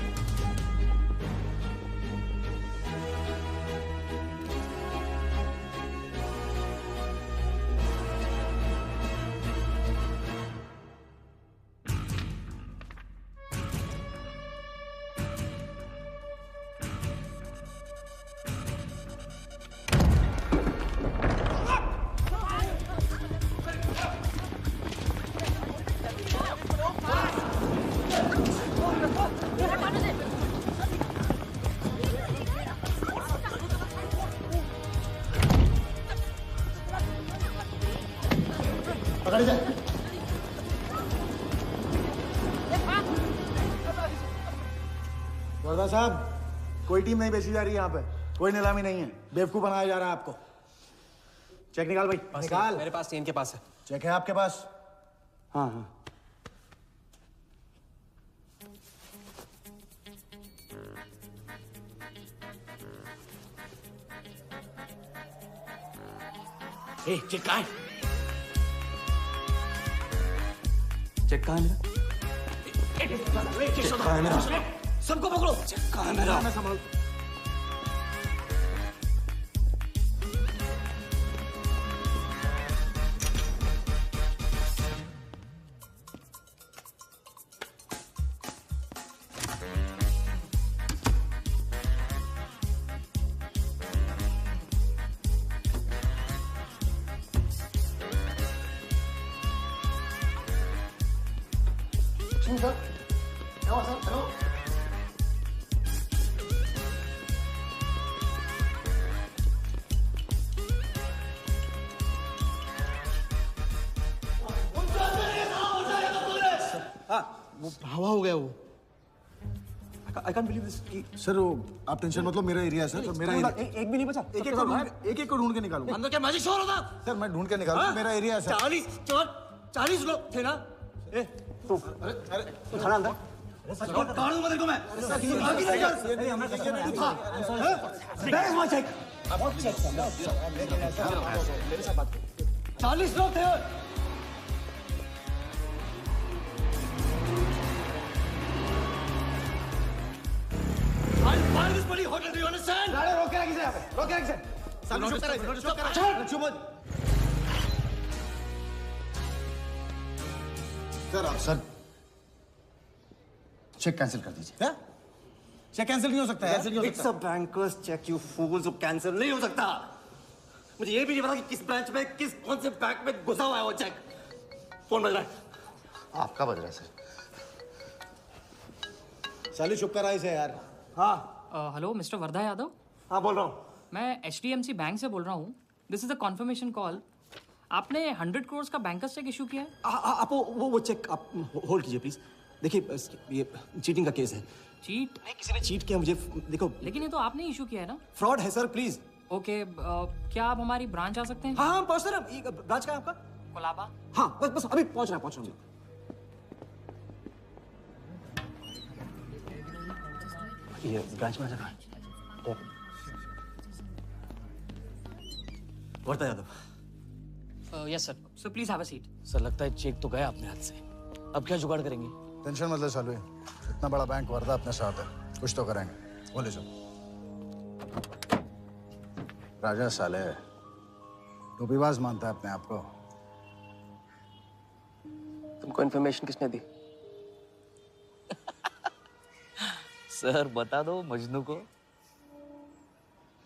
पकड़ जा। वर्दा साहब, कोई टीम नहीं बेची जा रही यहाँ पे। कोई नीलामी नहीं है। बेवकूफ बनाया जा रहा है आपको। चेक निकाल भाई, निकाल। मेरे पास नहीं, इनके पास है। चेक है आपके पास? हाँ हाँ। चेक कहाँ है? चेक कहाँ है मेरा? चेक कहाँ है मेरा? सबको पकड़ो। चेक कहाँ है मेरा? संभाल। हवा हो गया वो। आई कांट बिलीव दिस कि सर वो आप टेंशन मत लो, मेरा एरिया है सर, मेरा एरिया। एक भी नहीं बचा। एक को ढूंढ के निकालूंगा। अंदर क्या मैजिक शो हो रहा था? सर मैं ढूंढ के निकालूंगा, मेरा एरिया है सर। 40 लोग थे ना? ए तू तू थाना अंदर कौन हूँ तेरे को मैं? बैग वहाँ चेक। 40 लोग थे। Why this bloody hotel? Do you understand? रोके रखिए यहाँ पे, रोके रखिए। चुप सर चेक कैंसिल कर दीजिए। क्या? चेक कैंसिल नहीं हो सकता है? It's a banker's check, you fools, cancel नहीं हो सकता। मुझे ये भी नहीं पता कि किस ब्रांच में, कौन से बैंक में घुसा हुआ है वो चेक। फोन बज रहा है। आपका बज रहा है सर। साली चुप कर आई से यार। हाँ हेलो मिस्टर वर्धा यादव। हाँ बोल रहा हूँ। मैं HDMC बैंक से बोल रहा हूँ। This is a confirmation call. आपने 100 करोड़ का बैंकर्स चेक इशू किया है? आप वो चेक आप होल्ड कीजिए प्लीज। देखिए ये चीटिंग का केस है। चीट? नहीं, किसी ने चीट किया मुझे, देखो। लेकिन ये तो आपने इशू किया है ना? फ्रॉड है सर, प्लीज। ओके क्या आप हमारी ब्रांच आ सकते हैं? हाँ पहुँच रहे। ब्रांच का है आपका? कोलाबा। हाँ बस अभी पहुँच रहा हूँ। ये ब्रांच में जगह Wardha Yadav. Yes sir. So please have a seat. Sir लगता है चेक तो गया अपने हाथ से, अब क्या जुगाड़ करेंगे? टेंशन मत ले सालू, इतना बड़ा बैंक वर्धा अपने साथ है, कुछ तो करेंगे। बोले जाओ। राजा साले टोपीबाज मानता है अपने आप को। तुमको इन्फॉर्मेशन किसने दी? सर बता दो मजनू को।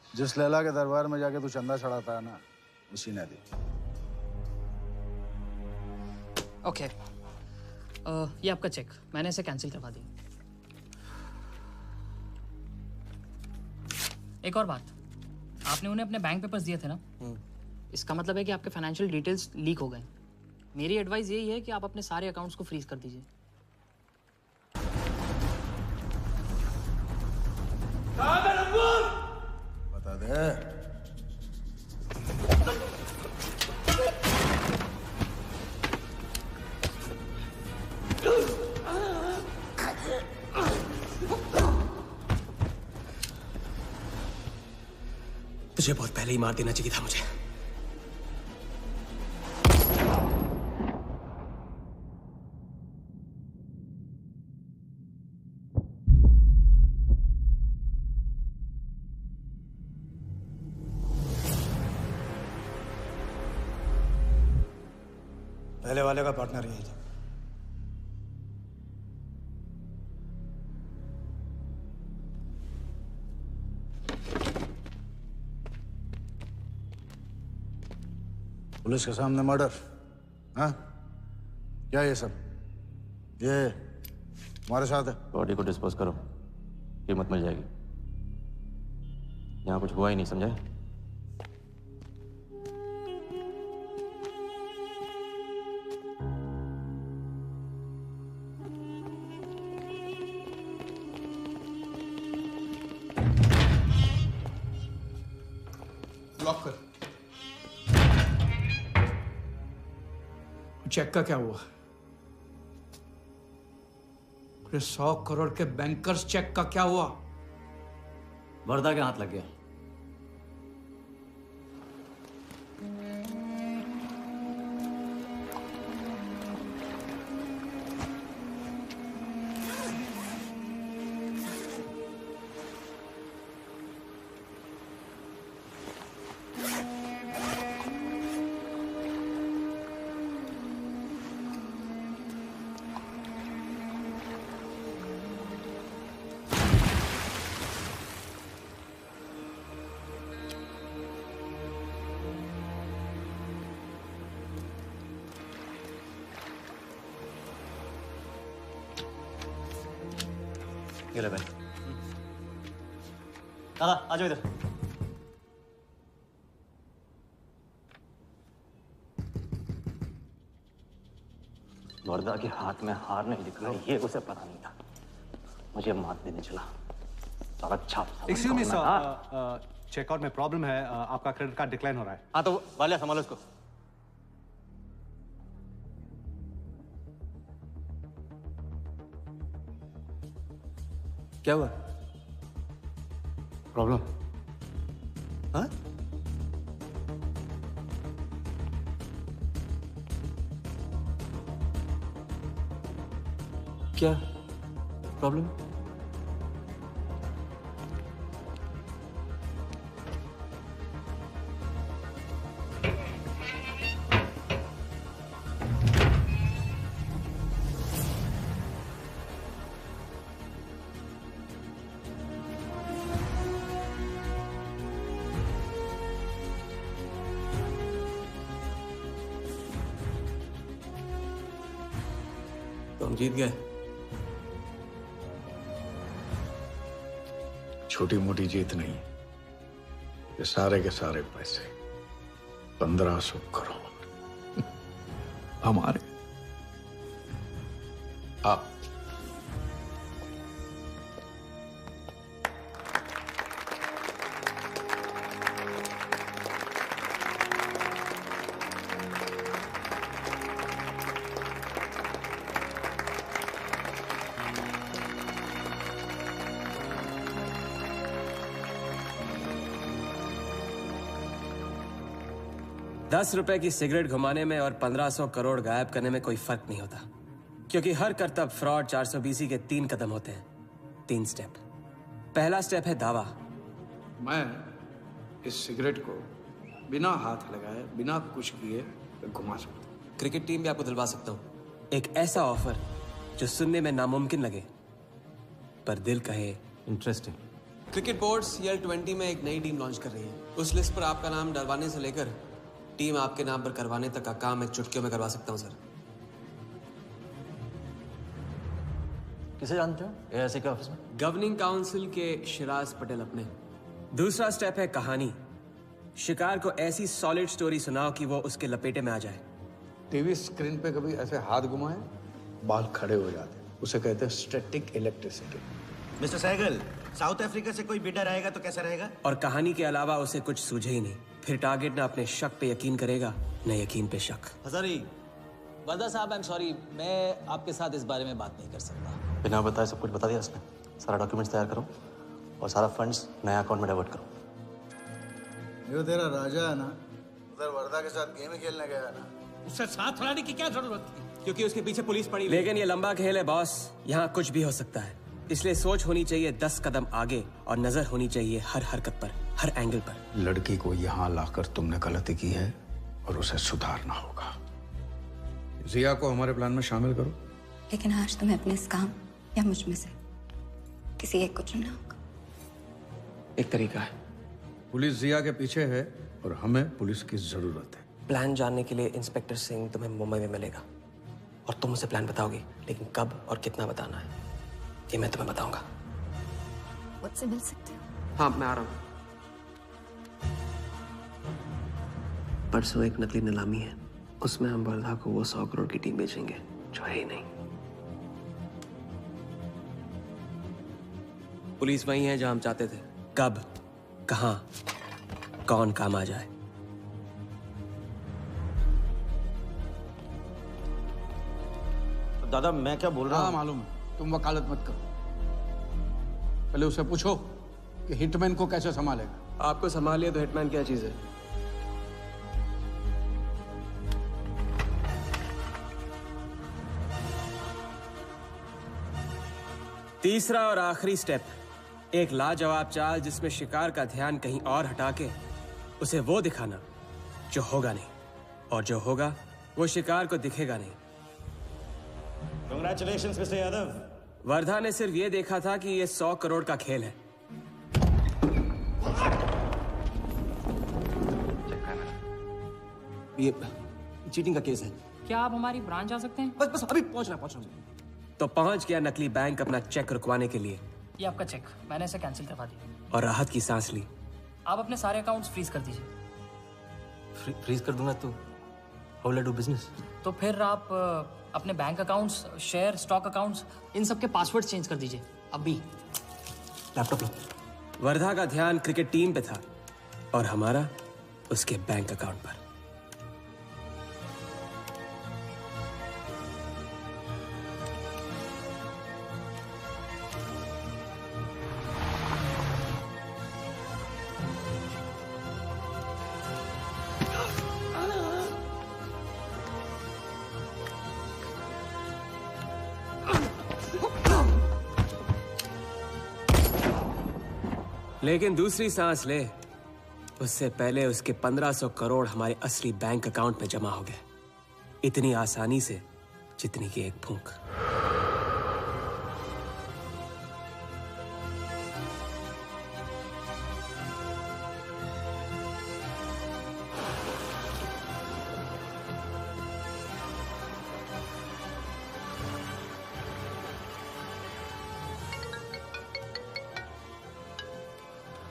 जिस लैला के दरबार में जाके तू चंदा चढ़ाता है ना, उसी ने दी। ओके ये आपका चेक, मैंने इसे कैंसिल करवा दी। एक और बात, आपने उन्हें अपने बैंक पेपर्स दिए थे ना? इसका मतलब है कि आपके फाइनेंशियल डिटेल्स लीक हो गए। मेरी एडवाइस यही है कि आप अपने सारे अकाउंट्स को फ्रीज कर दीजिए। बता दे। तुझे बहुत पहले ही मार देना चाहिए था मुझे। पहले वाले का पार्टनर यही था। पुलिस के सामने मर्डर? हाँ क्या ये सब? ये हमारे साथ है। बॉडी को डिस्पोज करो, कीमत मिल जाएगी। यहाँ कुछ हुआ ही नहीं, समझे? लॉक कर। चेक का क्या हुआ? 100 करोड़ के बैंकर्स चेक का क्या हुआ? वर्धा के हाथ लग गया। ये ले भाई। दादा आ जाओ इधर। वर्धा के हाथ में हार नहीं दिख रहा, ये उसे पता नहीं था। मुझे मात देने चला। साला छाप। एक्सक्यूज मी सर, चेकआउट में प्रॉब्लम है, आपका क्रेडिट कार्ड डिक्लाइन हो रहा है। हाँ तो वाले संभालो इसको। क्या हुआ? प्रॉब्लम? हाँ? क्या प्रॉब्लम? तो हम जीत गए। छोटी मोटी जीत नहीं, ये सारे के सारे पैसे 1500 करोड़ हमारे। आप ₹10 की सिगरेट घुमाने में और 1500 करोड़ गायब करने में कोई फर्क नहीं होता, क्योंकि हर करतब फ्रॉड 420 के 3 कदम होते हैं, 3 स्टेप। पहला स्टेप है दावा। मैं इस सिगरेट को बिना हाथ लगाए, बिना कुछ किए घुमा सकता हूँ। क्रिकेट टीम भी आपको दिलवा सकता हूँ, एक ऐसा ऑफर जो सुनने में नामुमकिन लगे पर दिल कहे इंटरेस्टिंग। क्रिकेट बोर्ड CL20 में एक नई टीम लॉन्च कर रही है। उस लिस्ट पर आपका नाम डलवाने से लेकर टीम आपके नाम पर करवाने तक का काम मैं चुटकियों में करवा सकता हूं सर। किसे जानते हो AIC के ऑफिस में? गवर्निंग काउंसिल के शिराज पटेल अपने। दूसरा स्टेप है कहानी। शिकार को ऐसी सॉलिड स्टोरी सुनाओ कि वो उसके लपेटे में आ जाए। टीवी स्क्रीन पे कभी ऐसे हाथ घुमाए, बाल खड़े हो जाते, उसे कहते हैं static electricity. Mister Sehgal, South Africa से कोई बिडर आएगा तो कैसा रहेगा? और कहानी के अलावा उसे कुछ सूझे ही नहीं, फिर टारगेट ना अपने शक पे यकीन करेगा, न यकीन पे शक। हजारी, वर्दा साहब, आई एम सॉरी, मैं आपके साथ इस बारे में बात नहीं कर सकता। बिना बताए सब कुछ बता दिया उसने। सारा डॉक्यूमेंट्स तैयार करो और सारा फंड्स नया अकाउंट में डाइवर्ट करो। जो तेरा राजा है ना, उधर वर्दा के साथ गेम ही खेलने गया है ना, उससे साथ लाने की क्या जरूरत थी? क्योंकि उसके पीछे पुलिस पड़ी। लेकिन ये लंबा खेल है बॉस, यहाँ कुछ भी हो सकता है। इसलिए सोच होनी चाहिए 10 कदम आगे और नजर होनी चाहिए हर हरकत पर, हर एंगल पर। लड़की को यहाँ लाकर तुमने गलती की है और उसे सुधारना होगा। जिया को हमारे प्लान में शामिल करो। लेकिन आज तुम्हें अपने इस काम या मुझ में से किसी एक को चुनना होगा। एक तरीका है। पुलिस जिया के पीछे है और हमें पुलिस की जरूरत है। प्लान जानने के लिए इंस्पेक्टर सिंह तुम्हें मुंबई में मिलेगा और तुम उसे प्लान बताओगी, लेकिन कब और कितना बताना है ये मैं तुम्हें बताऊंगा। मुझसे मिल सकते हो? हाँ, मैं आ रहा हूँ। परसों एक नकली नीलामी है, उसमें हम वर्धा को वो 100 करोड़ की टीम बेचेंगे जो है ही नहीं। पुलिस वही है जहां हम चाहते थे। कब, कहां, कौन काम आ जाए। दादा मैं क्या बोल रहा हूँ? मालूम है, तुम वकालत मत करो। पहले उसे पूछो कि हिटमैन को कैसे संभालेगा। आपको संभालिए तो हिटमैन क्या चीज है? तीसरा और आखिरी स्टेप, एक लाजवाब चाल जिसमें शिकार का ध्यान कहीं और हटा के उसे वो दिखाना जो होगा नहीं, और जो होगा वो शिकार को दिखेगा नहीं। Congratulations, Mr. यादव। वर्धा ने सिर्फ ये देखा था कि ये 100 करोड़ का खेल है। ये चीटिंग का केस है। क्या आप हमारी ब्रांच आ सकते हैं? बस अभी पहुंच रहा तो पहुंच गया नकली बैंक अपना चेक रुकवाने के लिए। ये आपका चेक, मैंने इसे कैंसिल करवा दिया। और राहत की सांस ली। आप अपने सारे अकाउंट्स फ्रीज कर दीजिए। फ्रीज कर दूंगा तो how will I do business? तो फिर आप अपने bank accounts, share, stock accounts, इन सब के पासवर्ड चेंज कर दीजिए। अभी लैपटॉप लो। वर्धा का ध्यान क्रिकेट टीम पे था और हमारा उसके बैंक अकाउंट पर। लेकिन दूसरी सांस ले, उससे पहले उसके 1500 करोड़ हमारे असली बैंक अकाउंट में जमा हो गए, इतनी आसानी से जितनी कि एक फूंक।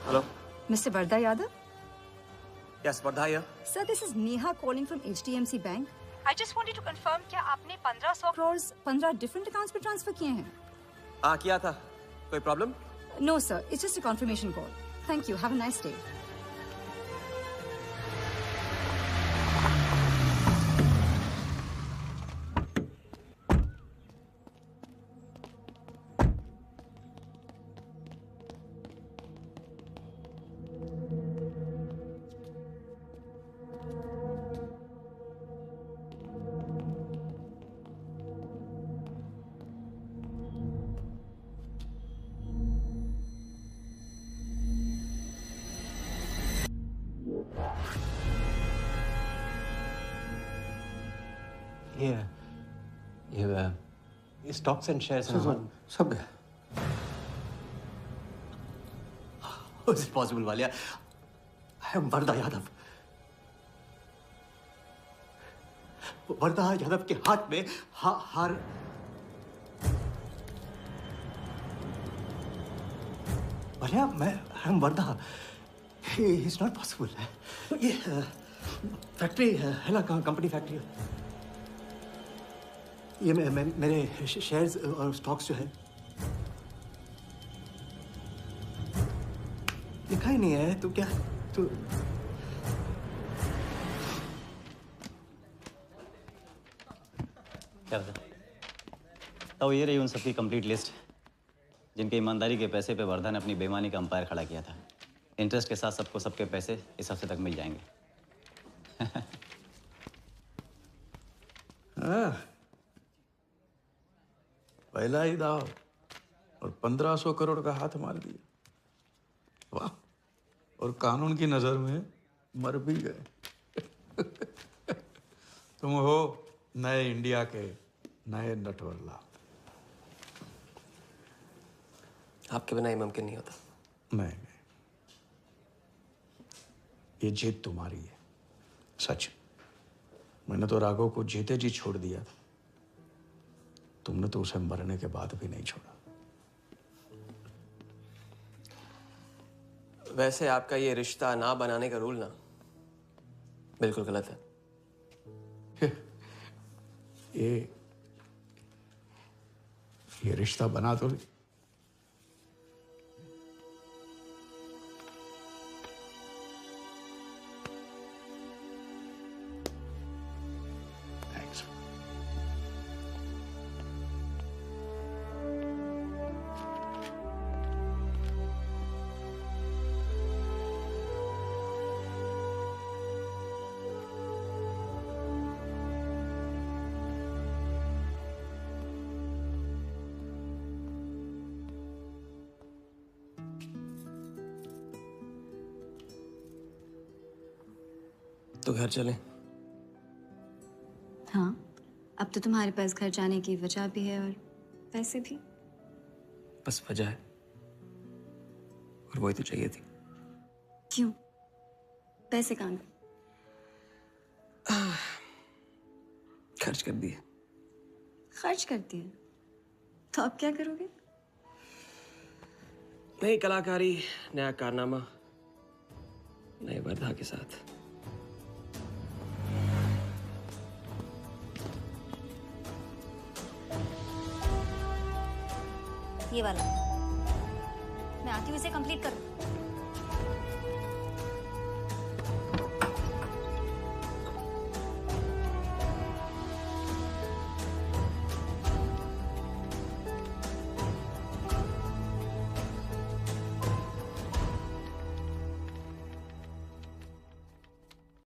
Hello, Mr. Vardha Yadav? Yes Wardha here. Sir, this is Neha calling from HDMC Bank. I just wanted to confirm क्या आपने 1500 crores 15 different accounts पे ट्रांसफर किए हैं? किया था। कोई problem? No, sir. It's just a confirmation call. Thank you. Have a nice day. ये stocks and shares सब गए। How is it possible, Walia? I am Wardha Yadav. Wardha Yadav के हाथ में हार। वालिया, मैं am Wardha. It's not possible। ये फैक्ट्री है ना, कंपनी फैक्ट्री। ये मेरे शेयर्स और स्टॉक्स जो है लिखा ही नहीं है। तू क्या तू क्या बता? तो ये रही उन सबकी कंप्लीट लिस्ट जिनके ईमानदारी के पैसे पे वर्धा ने अपनी बेईमानी का अंपायर खड़ा किया था। इंटरेस्ट के साथ सबको सबके पैसे इस हफ्ते तक मिल जाएंगे। पहला ही दाव और 1500 करोड़ का हाथ मार दिया। वाह, और कानून की नजर में मर भी गए। तुम हो नए इंडिया के नए नटवरलाल। आपके बिना ये मुमकिन नहीं होता। नहीं, ये जीत तुम्हारी है, सच। मैंने तो राघव को जीते जी छोड़ दिया था, तुमने तो उसे मरने के बाद भी नहीं छोड़ा। वैसे आपका ये रिश्ता ना बनाने का रूल ना बिल्कुल गलत है। ये रिश्ता बना तो तो घर चले। हाँ, अब तो तुम्हारे पास घर जाने की वजह भी है और पैसे भी। बस वजह है और वही तो चाहिए थी। क्यों? पैसे कहाँ गए? खर्च कर दिए। खर्च कर दिए? तो अब क्या करोगे? नई कलाकारी, नया कारनामा, नए वर्धा के साथ। ये वाला मैं आती हूँ, इसे कंप्लीट करो।